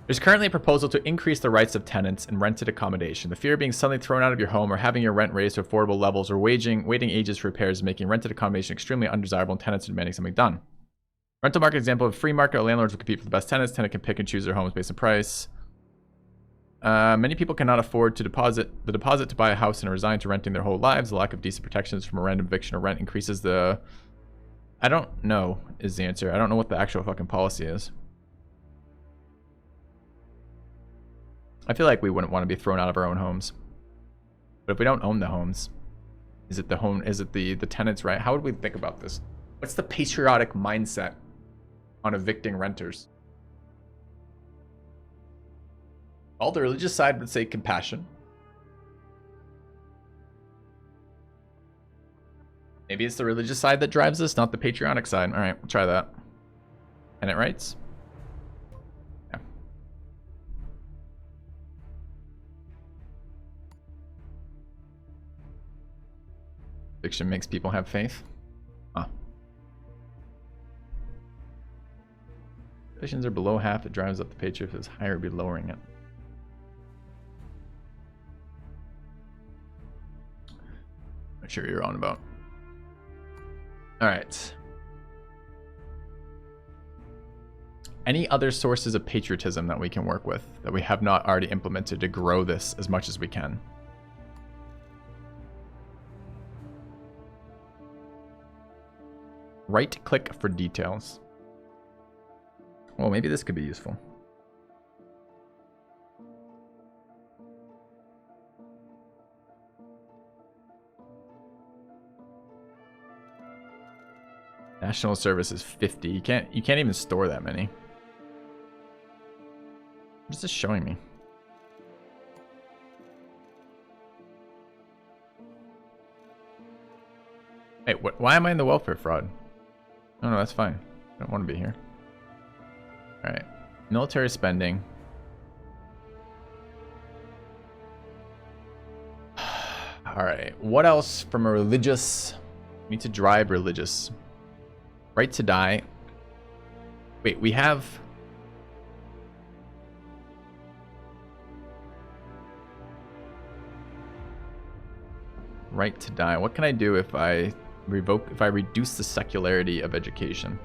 Speaker 1: There's currently a proposal to increase the rights of tenants in rented accommodation. The fear of being suddenly thrown out of your home or having your rent raised to affordable levels or waiting ages for repairs is making rented accommodation extremely undesirable and tenants are demanding something done. Rental market example of free market, landlords will compete for the best tenants. Tenant can pick and choose their homes based on price. Many people cannot afford to deposit to buy a house and resign to renting their whole lives. The lack of decent protections from a random eviction or rent increases the... I don't know is the answer. I don't know what the actual fucking policy is. I feel like we wouldn't want to be thrown out of our own homes. But if we don't own the homes, is it the tenants, right? How would we think about this? What's the patriotic mindset on evicting renters? All the religious side would say compassion. Maybe it's the religious side that drives us, not the patriotic side. All right, we'll try that. Tenant rights. Yeah. Fiction makes people have faith. Huh. Relations are below half. It drives up the patriot. If it's higher, it'd be lowering it. Not sure what you're on about. All right. Any other sources of patriotism that we can work with that we have not already implemented to grow this as much as we can? Right click for details. Well, maybe this could be useful. National service is 50. You can't even store that many. What is this showing me? Hey, why am I in the welfare fraud? No, that's fine. I don't want to be here. All right. Military spending. All right. What else from a religious? We need to drive religious. Right to die. Wait, we have... Right to die. What can I do if I reduce the secularity of education?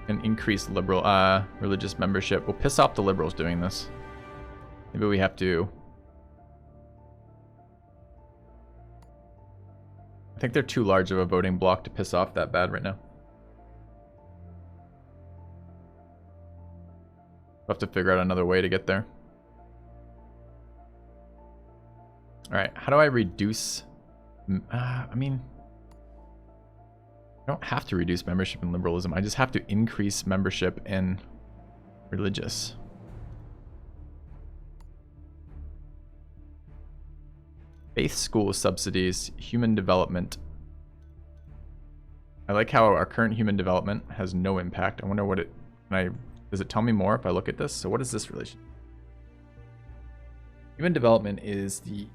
Speaker 1: And increase liberal religious membership. We'll piss off the liberals doing this. Maybe we have to... I think they're too large of a voting bloc to piss off that bad right now. We'll have to figure out another way to get there. Alright, how do I reduce... I mean... I don't have to reduce membership in liberalism. I just have to increase membership in religious. Faith school subsidies, human development. I like how our current human development has no impact. I wonder what it Does it tell me more if I look at this? So what is this relation? Human development is the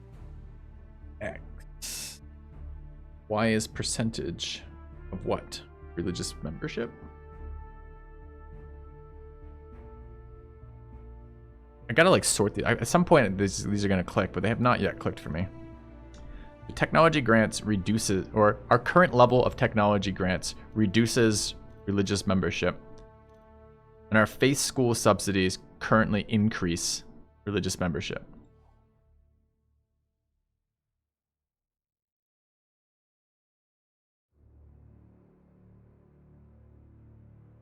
Speaker 1: X. Y is percentage of what? Religious membership? I gotta like sort these. At some point these are gonna click, but they have not yet clicked for me. The technology grants reduces, or our current level of technology grants reduces religious membership. And our faith school subsidies currently increase religious membership.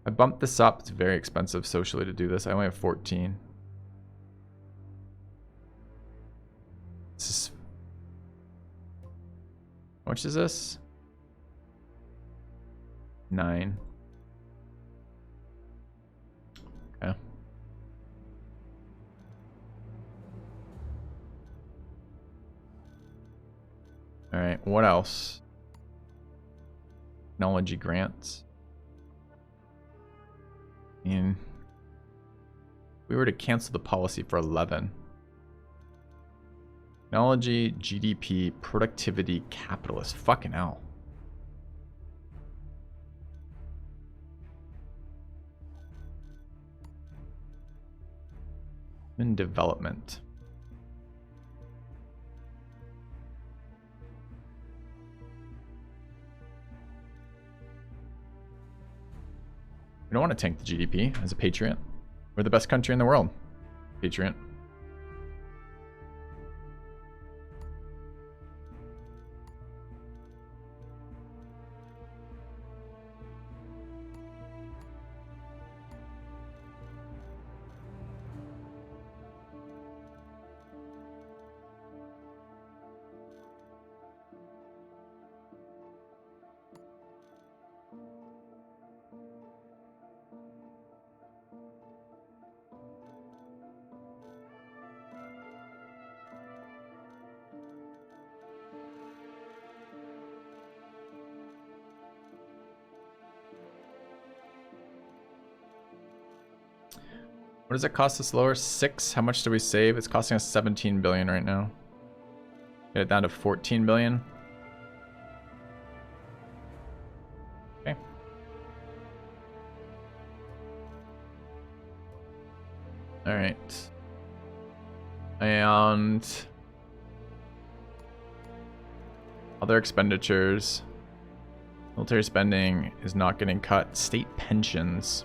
Speaker 1: I bumped this up. It's very expensive socially to do this. I only have 14. This is... How much is this? 9. Okay. All right, what else? Technology grants. And we were to cancel the policy for 11. Technology, GDP, productivity, capitalist. Fucking hell. Human development. We don't want to tank the GDP as a patriot. We're the best country in the world. Patriot. What does it cost us lower? 6. How much do we save? It's costing us 17 billion right now. Get it down to 14 billion. Okay. All right. And other expenditures. Military spending is not getting cut. State pensions.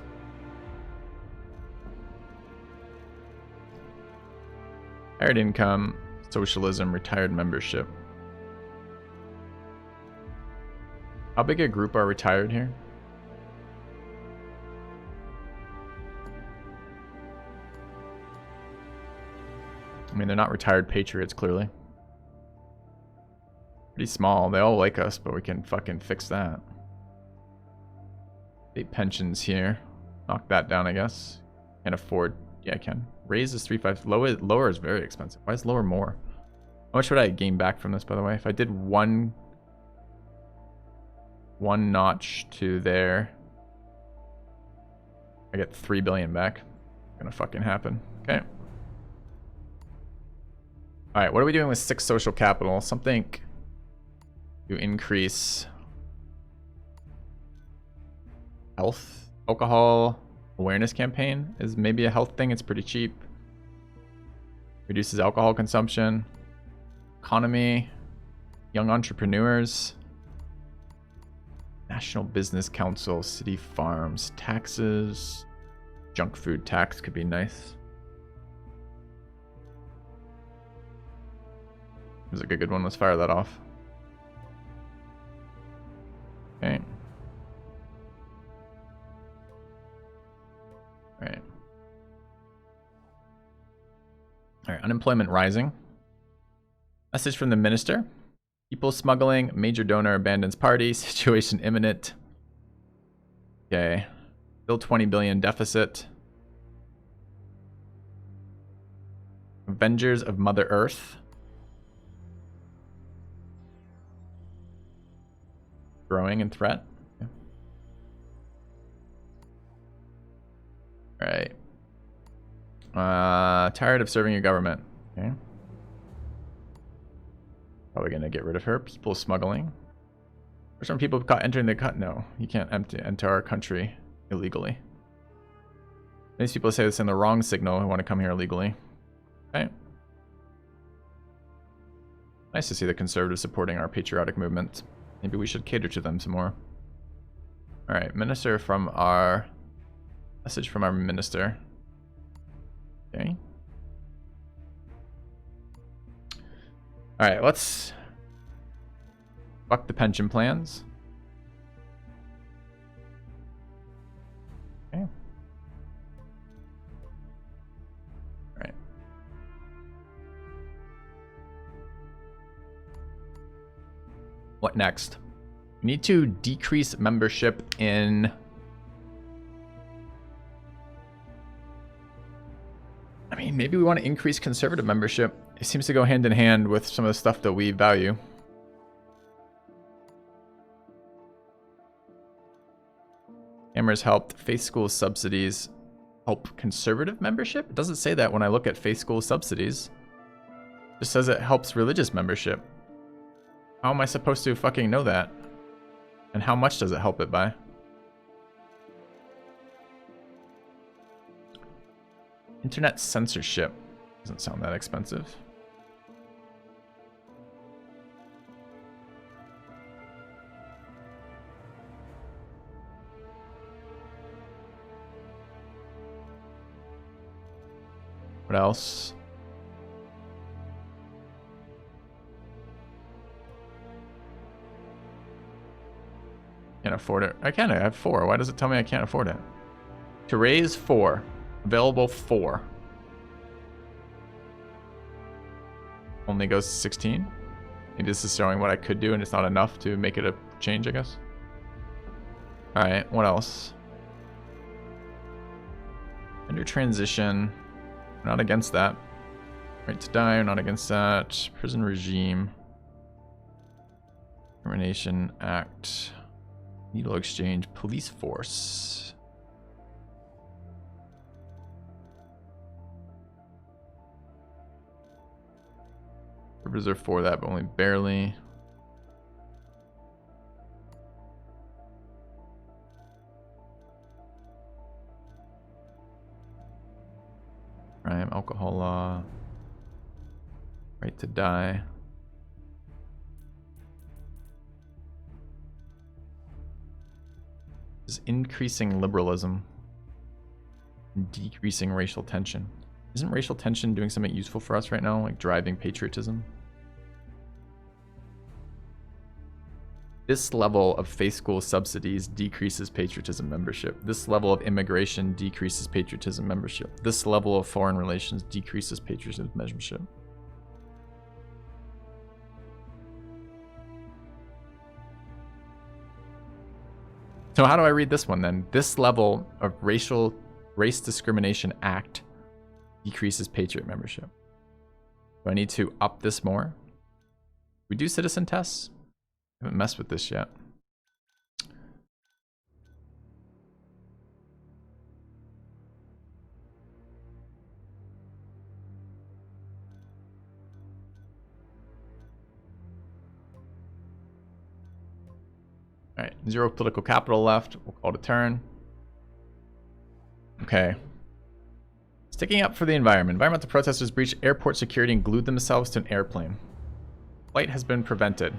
Speaker 1: Retired income, socialism, retired membership. How big a group are retired here? I mean, they're not retired patriots, clearly. Pretty small. They all like us, but we can fucking fix that. State pensions here. Knock that down, I guess. Can't afford. Yeah, I can. Raise is 3.5. Lower is very expensive. Why is lower more? How much would I gain back from this, by the way? If I did one notch to there, I get 3 billion back. Gonna fucking happen. Okay. All right, what are we doing with 6 social capital? Something to increase health, alcohol awareness campaign is maybe a health thing. It's pretty cheap. Reduces alcohol consumption. Economy. Young entrepreneurs. National Business Council. City farms. Taxes. Junk food tax could be nice. Seems like a good one. Let's fire that off. Okay. Alright. Alright, unemployment rising. Message from the minister. People smuggling, major donor abandons party, situation imminent. Okay. Still 20 billion deficit. Avengers of Mother Earth. Growing in threat. Okay. Alright. Tired of serving your government. Okay. Probably gonna get rid of her. People smuggling. For some people caught entering the cut. No, you can't enter our country illegally. These people say this in the wrong signal who want to come here illegally. Okay. Nice to see the conservatives supporting our patriotic movement. Maybe we should cater to them some more. Alright, minister from our... Message from our minister. Okay. Alright, let's... Fuck the pension plans. Okay. Alright. What next? We need to decrease membership in... I mean, maybe we want to increase conservative membership. It seems to go hand in hand with some of the stuff that we value. Hammers helped. Faith school subsidies help conservative membership? It doesn't say that when I look at faith school subsidies. It just says it helps religious membership. How am I supposed to fucking know that? And how much does it help it by? Internet censorship. Doesn't sound that expensive. What else? Can't afford it. I can. I have 4. Why does it tell me I can't afford it? To raise 4. Available 4. Only goes to 16. Maybe this is showing what I could do and it's not enough to make it a change, I guess. Alright, what else? Under transition. Not against that. Right to die, not against that. Prison regime. Termination Act. Needle exchange. Police force. Rivers are for that, but only barely. Crime, alcohol law. Right to die. Is increasing liberalism. Decreasing racial tension. Isn't racial tension doing something useful for us right now? Like driving patriotism? This level of faith school subsidies decreases patriotism membership. This level of immigration decreases patriotism membership. This level of foreign relations decreases patriotism membership. So how do I read this one then? This level of race discrimination act decreases patriot membership. Do I need to up this more? We do citizen tests? I haven't messed with this yet. Alright, 0 political capital left. We'll call it a turn. Okay. Sticking up for the environment. Environmental protesters breached airport security and glued themselves to an airplane. Flight has been prevented.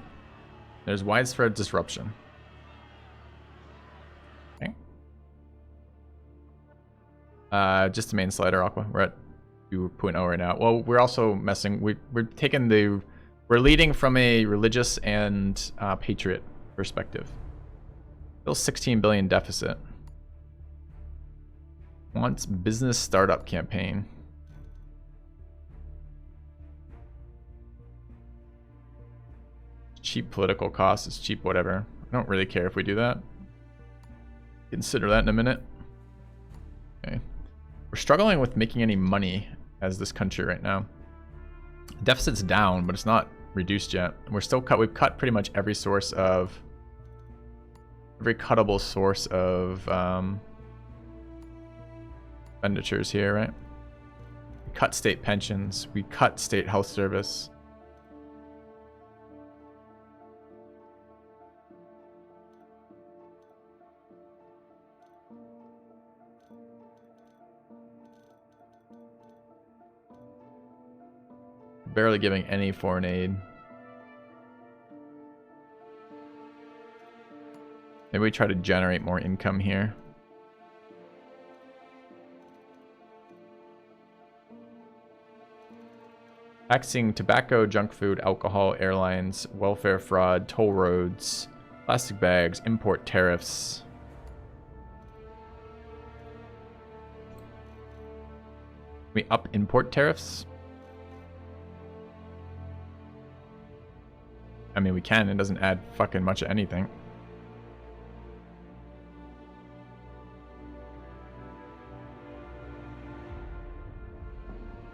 Speaker 1: There's widespread disruption. Okay. Just the main slider, Aqua. We're at 2.0 right now. Well, we're also messing. We're leading from a religious and patriot perspective. Still 16 billion deficit. Wants business startup campaign. Cheap political costs. It's cheap whatever. I don't really care if we do that. Consider that in a minute. Okay. We're struggling with making any money as this country right now. Deficit's down, but it's not reduced yet. We're still we've cut pretty much every source of... Every cuttable source of... expenditures here, right? We cut state pensions. We cut state health service. Barely giving any foreign aid. Maybe we try to generate more income here. Taxing tobacco, junk food, alcohol, airlines, welfare fraud, toll roads, plastic bags, import tariffs. We up import tariffs? I mean, we can. It doesn't add fucking much of anything.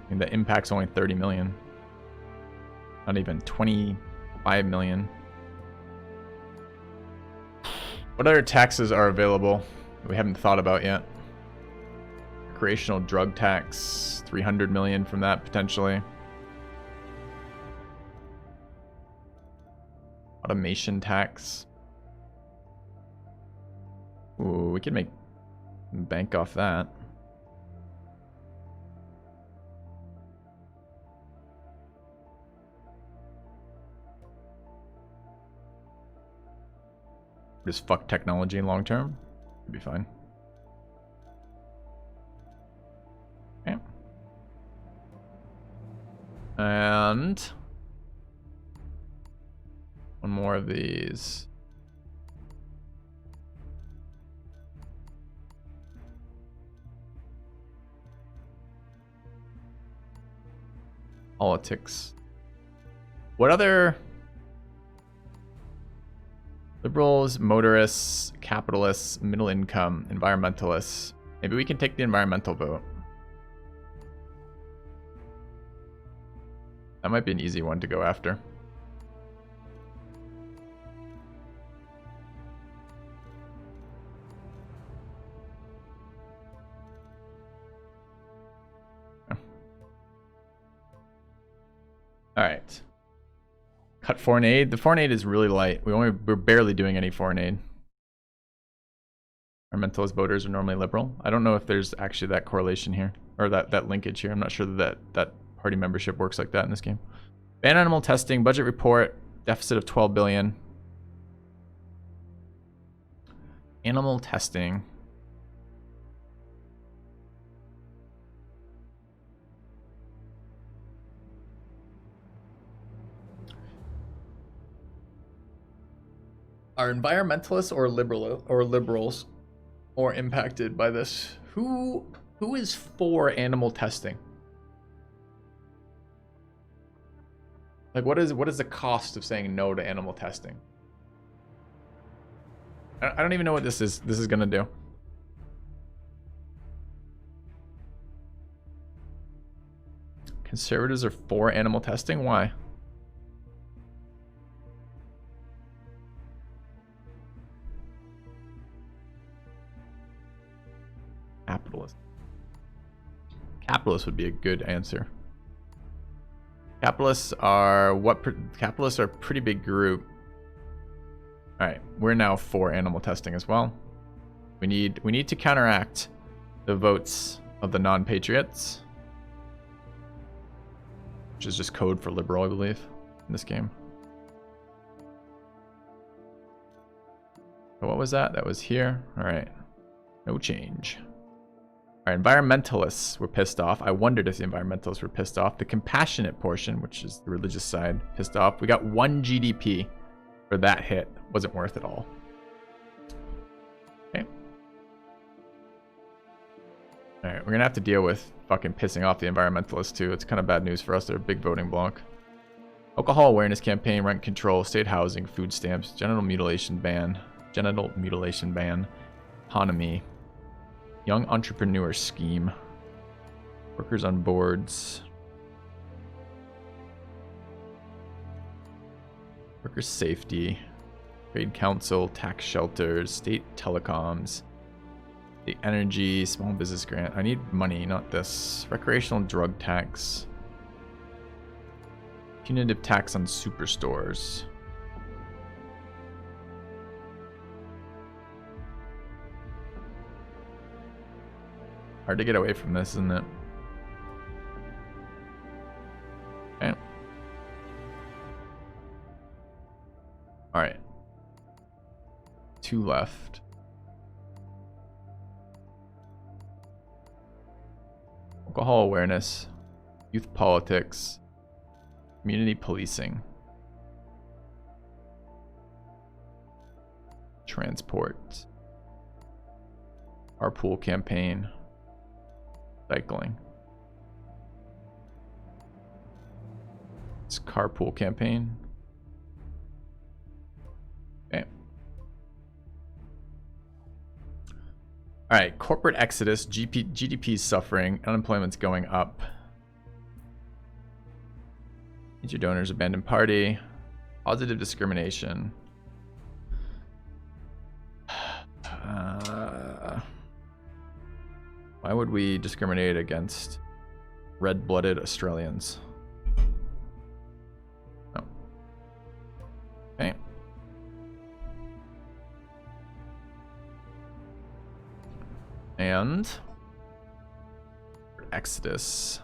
Speaker 1: I mean, the impact's only 30 million. Not even 25 million. What other taxes are available that we haven't thought about yet? Recreational drug tax, 300 million from that potentially. Automation tax. Ooh, we could make bank off that. Just fuck technology in long term. It'd be fine. Okay. And one more of these. Politics. What other liberals, motorists, capitalists, middle income, environmentalists? Maybe we can take the environmental vote. That might be an easy one to go after. All right. Cut foreign aid. The foreign aid is really light. We're barely doing any foreign aid. Environmentalist voters are normally liberal. I don't know if there's actually that correlation here, or that linkage here. I'm not sure that party membership works like that in this game. Ban animal testing, budget report, deficit of 12 billion. Animal testing. Are environmentalists or liberals more impacted by this? Who is for animal testing? Like, what is the cost of saying no to animal testing? I don't even know what this is gonna do. Conservatives are for animal testing? Why? Capitalist. Capitalists would be a good answer. Capitalists are capitalists are a pretty big group. All right, we're now for animal testing as well. We need to counteract the votes of the non-patriots, which is just code for liberal, I believe, in this game. So what was that? That was here. All right, no change. All right, environmentalists were pissed off. I wondered if the environmentalists were pissed off. The compassionate portion, which is the religious side, pissed off. We got 1 GDP for that hit. Wasn't worth it all. Okay. All right, we're gonna have to deal with fucking pissing off the environmentalists too. It's kind of bad news for us. They're a big voting bloc. Alcohol awareness campaign, rent control, state housing, food stamps, genital mutilation ban, autonomy. Young entrepreneur scheme. Workers on boards. Worker safety. Trade council, tax shelters, state telecoms. The energy, small business grant. I need money, not this. Recreational drug tax. Punitive tax on superstores. Hard to get away from this, isn't it? Okay. Alright. 2 left. Alcohol awareness, youth politics, community policing, transport, carpool campaign, cycling. It's carpool campaign. Okay. All right, corporate exodus, GDP is suffering, unemployment's going up. Major donors abandon party, positive discrimination. Why would we discriminate against red-blooded Australians? Oh. Okay. And exodus.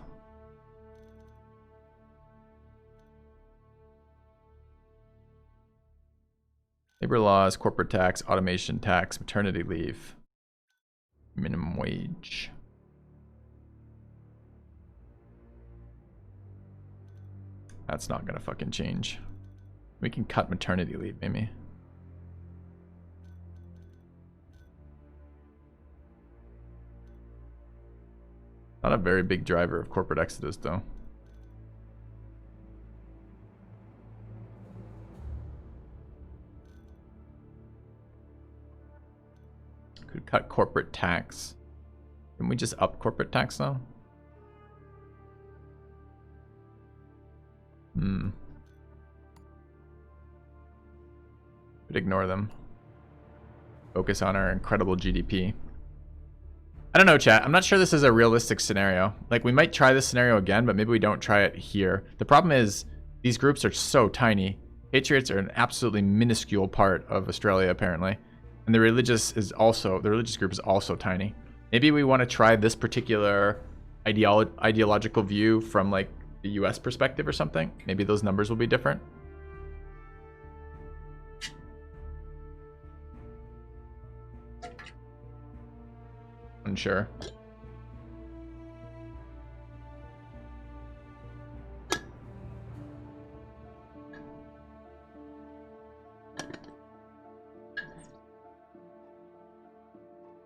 Speaker 1: Labor laws, corporate tax, automation tax, maternity leave, minimum wage. That's not gonna fucking change. We can cut maternity leave, maybe. Not a very big driver of corporate exodus, though. Could cut corporate tax. Can we just up corporate tax, though? Could ignore them. Focus on our incredible GDP. I don't know, chat. I'm not sure this is a realistic scenario. Like, we might try this scenario again, but maybe we don't try it here. The problem is these groups are so tiny. Patriots are an absolutely minuscule part of Australia, apparently. And the religious group is also tiny. Maybe we want to try this particular ideological view from like the US perspective or something. Maybe those numbers will be different. Unsure.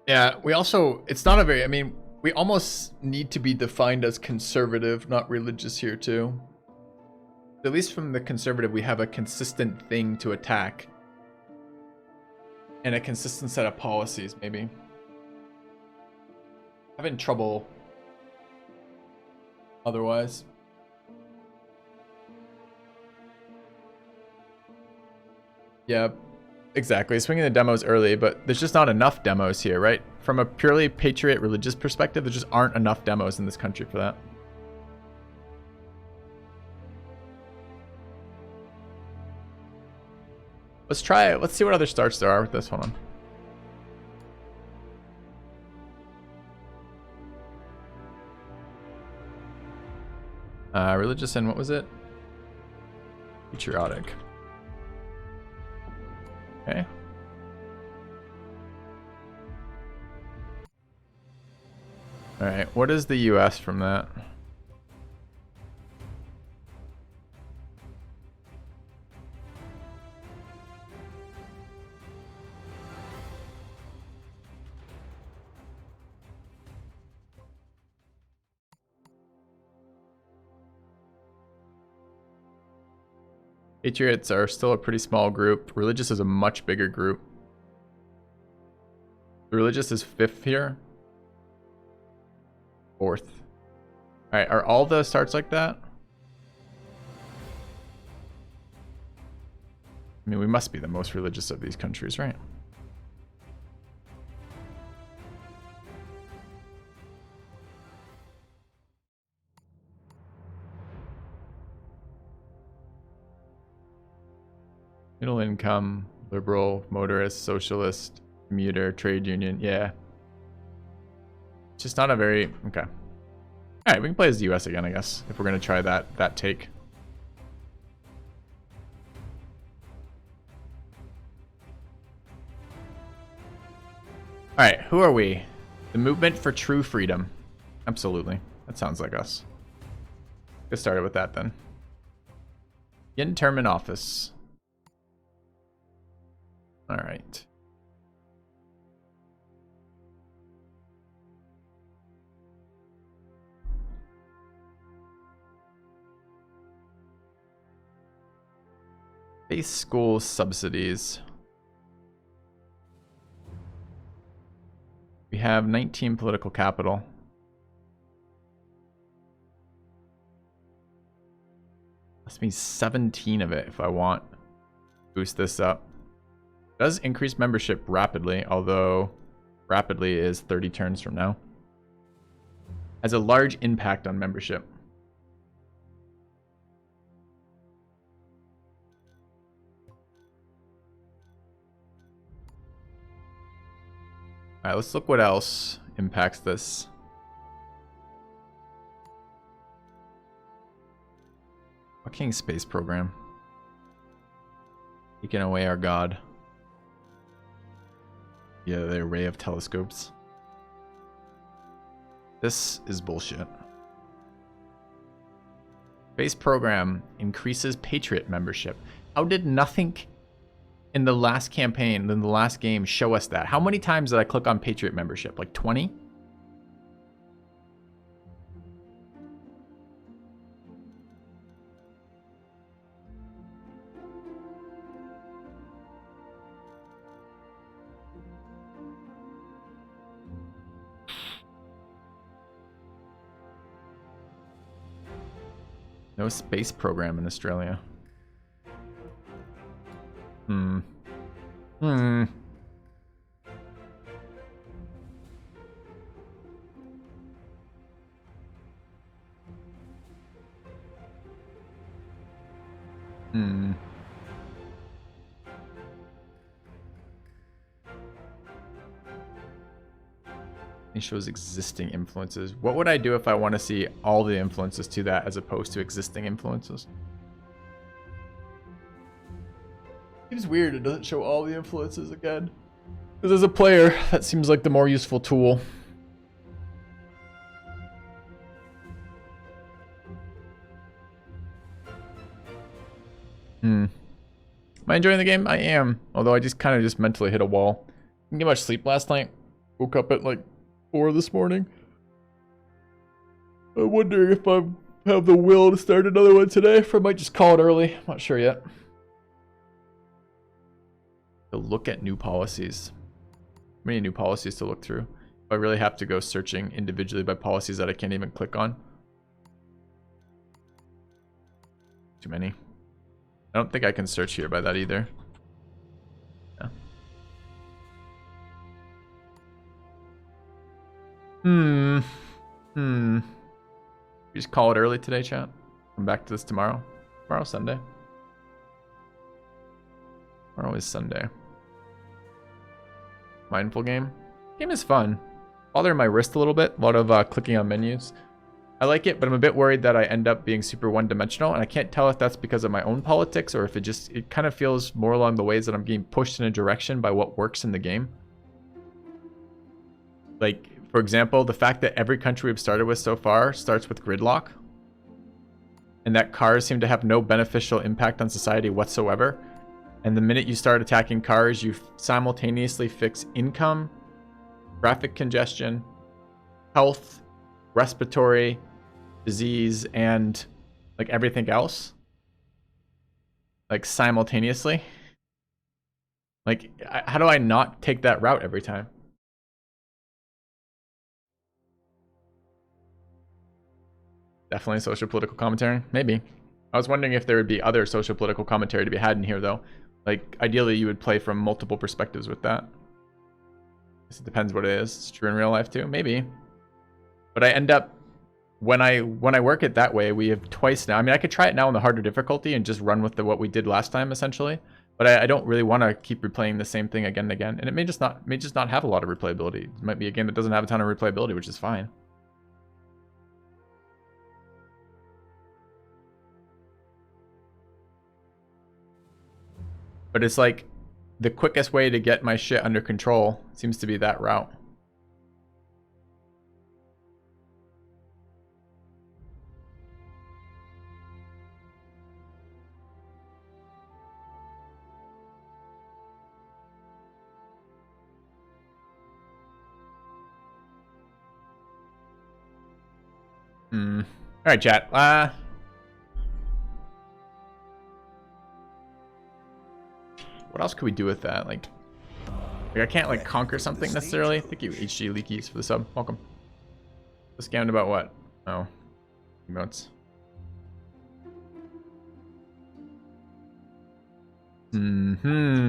Speaker 1: Yeah, we also, it's not a very, I mean, we almost need to be defined as conservative, not religious here too. At least from the conservative, we have a consistent thing to attack. And a consistent set of policies, maybe. Having trouble otherwise. Yeah, exactly. Swinging the demos early, but there's just not enough demos here, right? From a purely patriot religious perspective, there just aren't enough demos in this country for that. Let's try it. Let's see what other starts there are with this one. Religious and what was it? Patriotic. Okay. All right. What is the US from that? Patriots are still a pretty small group. Religious is a much bigger group. The religious is 5th here. 4th. All right, are all the starts like that? I mean, we must be the most religious of these countries, right? Middle income, liberal, motorist, socialist, commuter, trade union. Yeah. It's just not a very... Okay. Alright, we can play as the US again, I guess, if we're going to try that take. Alright, who are we? The Movement for True Freedom. Absolutely. That sounds like us. Get started with that then. Begin term in office. Alright. Base school subsidies. We have 19 political capital. Must be 17 of it if I want to boost this up. It does increase membership rapidly, although rapidly is 30 turns from now. Has a large impact on membership. Alright, let's look what else impacts this. Fucking space program. Taking away our god. Yeah, the array of telescopes. This is bullshit. Space program increases Patriot membership. How did nothing in the last campaign, in the last game, show us that? How many times did I click on Patriot membership? Like 20? No space program in Australia. Hmm. Hmm. Hmm. It shows existing influences. What would I do if I want to see all the influences to that as opposed to existing influences? Seems weird it doesn't show all the influences again. Because as a player, that seems like the more useful tool. Am I enjoying the game? I am. Although I just kind of just mentally hit a wall. Didn't get much sleep last night. Woke up at like 4 this morning. I'm wondering if I have the will to start another one today, or I might just call it early. I'm not sure yet. To look at new policies. Many new policies to look through. I really have to go searching individually by policies that I can't even click on. Too many. I don't think I can search here by that either. Yeah. We just call it early today, chat. Come back to this tomorrow. Tomorrow's Sunday. Tomorrow is Sunday. Mindful game. Game is fun. Bothering my wrist a little bit. A lot of clicking on menus. I like it, but I'm a bit worried that I end up being super one-dimensional, and I can't tell if that's because of my own politics or if it kind of feels more along the ways that I'm getting pushed in a direction by what works in the game. Like, for example, the fact that every country we've started with so far starts with gridlock, and that cars seem to have no beneficial impact on society whatsoever. And the minute you start attacking cars, you simultaneously fix income, traffic congestion, health, respiratory, disease, and like everything else. Like simultaneously. Like, how do I not take that route every time? Definitely social political commentary. Maybe. I was wondering if there would be other social political commentary to be had in here, though. Like, ideally, you would play from multiple perspectives with that. Guess it depends what it is. It's true in real life, too. Maybe. But I end up, when I work it that way, we have twice now. I mean, I could try it now on the harder difficulty and just run with what we did last time, essentially. But I don't really want to keep replaying the same thing again and again. And it may just not have a lot of replayability. It might be a game that doesn't have a ton of replayability, which is fine. But it's like the quickest way to get my shit under control seems to be that route. All right, chat. What else could we do with that? Like I can't like conquer something necessarily. Thank you, HG Leakies, for the sub. Welcome. Scammed about what? Oh, emotes.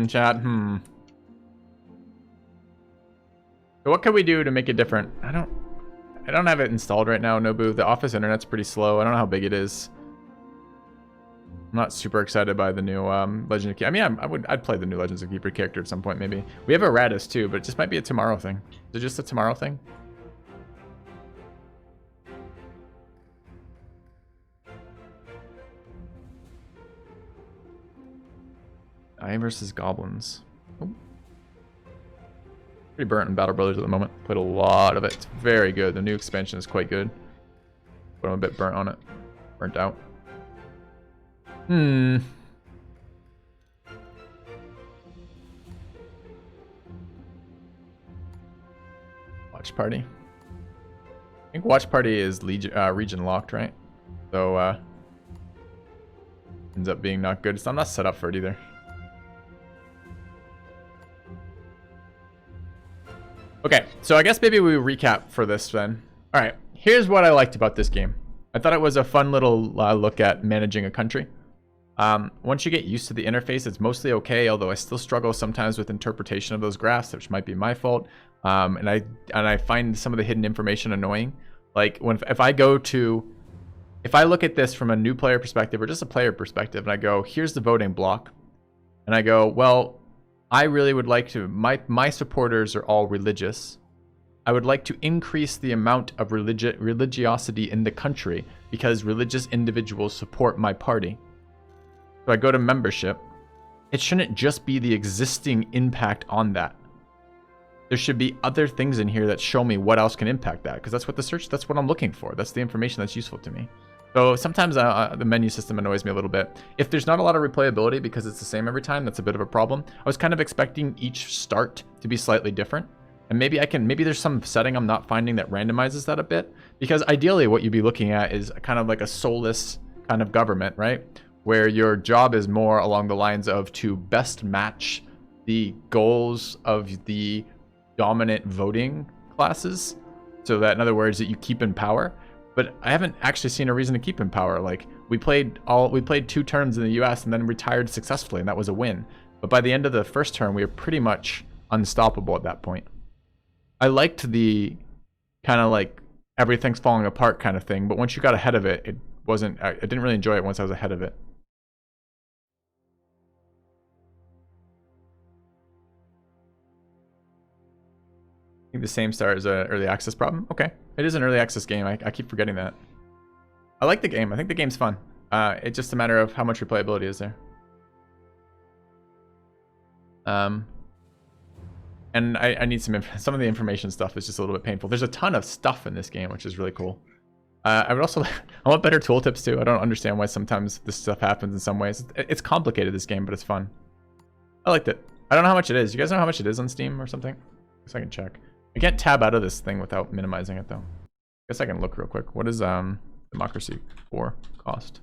Speaker 1: Chat. So what can we do to make it different? I don't have it installed right now, Nobu. The office internet's pretty slow. I don't know how big it is. I'm not super excited by the new Legend of Keeper. I mean, I'd play the new Legends of Keeper character at some point, maybe. We have a Radis too, but it just might be a tomorrow thing. Is it just a tomorrow thing? I versus goblins. Oh. Pretty burnt in Battle Brothers at the moment. Played a lot of it. It's very good. The new expansion is quite good. But I'm a bit burnt on it. Burnt out. Watch party. I think watch party is region locked, right? So ends up being not good. So I'm not set up for it either. Okay, so I guess maybe we recap for this then. All right, here's what I liked about this game. I thought it was a fun little look at managing a country. Once you get used to the interface, it's mostly okay, although I still struggle sometimes with interpretation of those graphs, which might be my fault. And I find some of the hidden information annoying. Like if I look at this from a new player perspective or just a player perspective, and I go, here's the voting block, and I go, well, I really would like to, my supporters are all religious. I would like to increase the amount of religiosity in the country because religious individuals support my party. So I go to membership. It shouldn't just be the existing impact on that. There should be other things in here that show me what else can impact that, because that's what I'm looking for. That's the information that's useful to me. So sometimes the menu system annoys me a little bit. If there's not a lot of replayability because it's the same every time, that's a bit of a problem. I was kind of expecting each start to be slightly different. And maybe there's some setting I'm not finding that randomizes that a bit. Because ideally what you'd be looking at is kind of like a soulless kind of government, right? Where your job is more along the lines of to best match the goals of the dominant voting classes. So that in other words, that you keep in power. But I haven't actually seen a reason to keep in power. Like we played 2 terms in the US and then retired successfully, and that was a win. But by the end of the first term, we were pretty much unstoppable at that point. I liked the kind of like everything's falling apart kind of thing, but once you got ahead of it, it wasn't. I didn't really enjoy it once I was ahead of it. I think the same start as an early access problem. Okay, it is an early access game. I keep forgetting that. I like the game. I think the game's fun. It's just a matter of how much replayability is there. And I need some of the information stuff is just a little bit painful. There's a ton of stuff in this game, which is really cool. I want better tooltips too. I don't understand why sometimes this stuff happens in some ways. It's complicated, this game, but it's fun. I liked it. I don't know how much it is. You guys know how much it is on Steam or something? I guess I can check. I can't tab out of this thing without minimizing it though. I guess I can look real quick. What is Democracy 4 cost?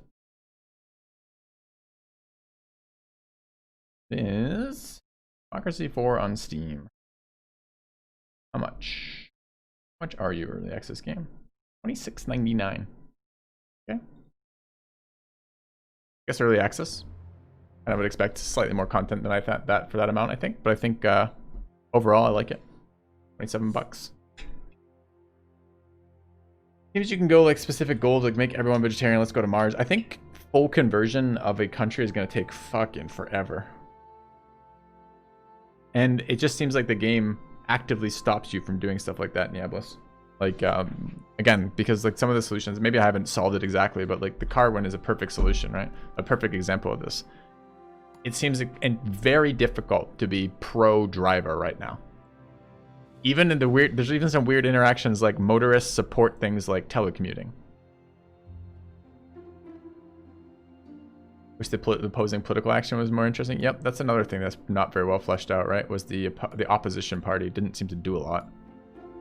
Speaker 1: It is Democracy 4 on Steam. How much? How much are you, early access game? $26.99. Okay. I guess early access. And I would expect slightly more content than I thought that for that amount, I think. But I think overall, I like it. $27. Seems you can go like specific goals, like make everyone vegetarian. Let's go to Mars. I think full conversion of a country is going to take fucking forever. And it just seems like the game actively stops you from doing stuff like that in Diablos. Like, again, because like some of the solutions, maybe I haven't solved it exactly, but like the car one is a perfect solution, right? A perfect example of this. It seems very difficult to be pro driver right now. Even in the weird, there's even some weird interactions like motorists support things like telecommuting. Wish the opposing political action was more interesting. Yep, that's another thing that's not very well fleshed out, right? Was the opposition party didn't seem to do a lot.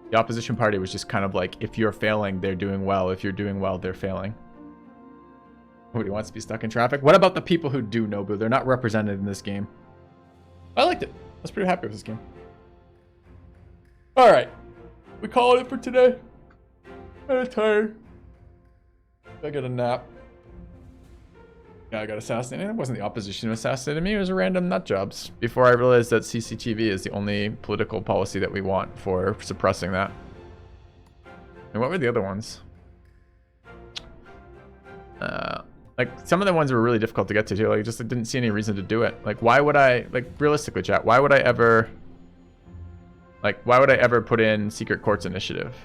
Speaker 1: The opposition party was just kind of like, if you're failing, they're doing well. If you're doing well, they're failing. Nobody wants to be stuck in traffic. What about the people who do, Nobu? They're not represented in this game. I liked it. I was pretty happy with this game. All right. We call it for today. I'm tired. I got a nap. Yeah, I got assassinated. It wasn't the opposition who assassinated me. It was a random nut jobs. Before I realized that CCTV is the only political policy that we want for suppressing that. And what were the other ones? Like some of the ones were really difficult to get to too. Like just didn't see any reason to do it. Like why would I, like realistically chat, why would I ever put in Secret Courts Initiative?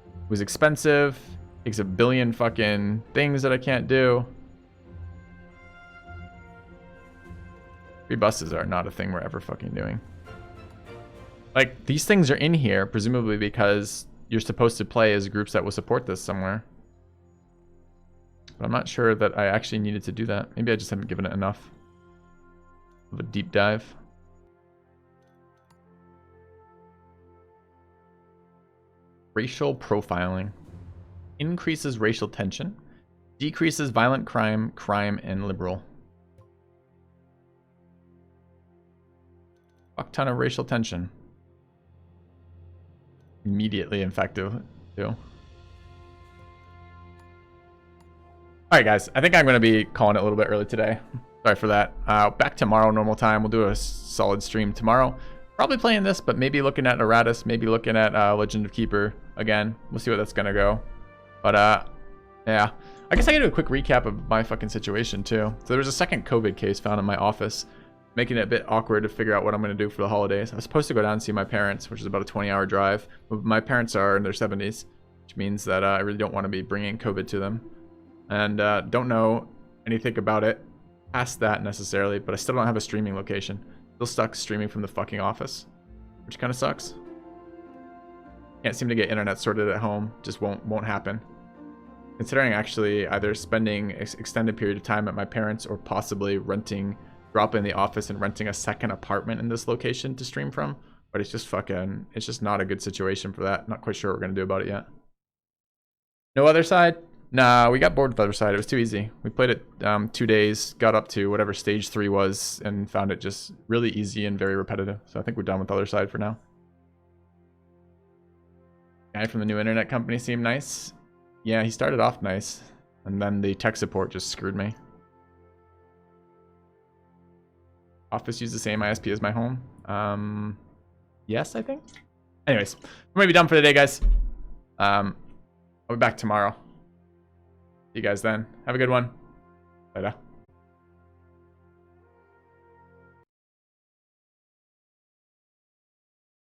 Speaker 1: It was expensive. Takes a billion fucking things that I can't do. Free buses are not a thing we're ever fucking doing. Like these things are in here presumably because you're supposed to play as groups that will support this somewhere. But I'm not sure that I actually needed to do that. Maybe I just haven't given it enough of a deep dive. Racial profiling. Increases racial tension. Decreases violent crime, and liberal. Fuck ton of racial tension. Immediately effective, too. Alright guys, I think I'm going to be calling it a little bit early today. Sorry for that. Back tomorrow, normal time. We'll do a solid stream tomorrow. Probably playing this, but maybe looking at Eratus, maybe looking at Legend of Keeper again. We'll see what that's going to go. But, yeah. I guess I can do a quick recap of my fucking situation, too. So there was a second COVID case found in my office, making it a bit awkward to figure out what I'm going to do for the holidays. I was supposed to go down and see my parents, which is about a 20-hour drive. But my parents are in their 70s, which means that I really don't want to be bringing COVID to them. And don't know anything about it past that necessarily, but I still don't have a streaming location. Still stuck streaming from the fucking office, which kind of sucks. Can't seem to get internet sorted at home. Just won't happen. Considering actually either spending an extended period of time at my parents or possibly dropping the office and renting a second apartment in this location to stream from. But it's just not a good situation for that. Not quite sure what we're going to do about it yet. No other side? Nah, we got bored with the other side. It was too easy. We played it 2 days, got up to whatever stage 3 was, and found it just really easy and very repetitive. So I think we're done with the other side for now. Guy from the new internet company seemed nice. Yeah, he started off nice, and then the tech support just screwed me. Office used the same ISP as my home. Yes, I think. Anyways, we're gonna be done for the day, guys. I'll be back tomorrow. See you guys then. Have a good one. Later.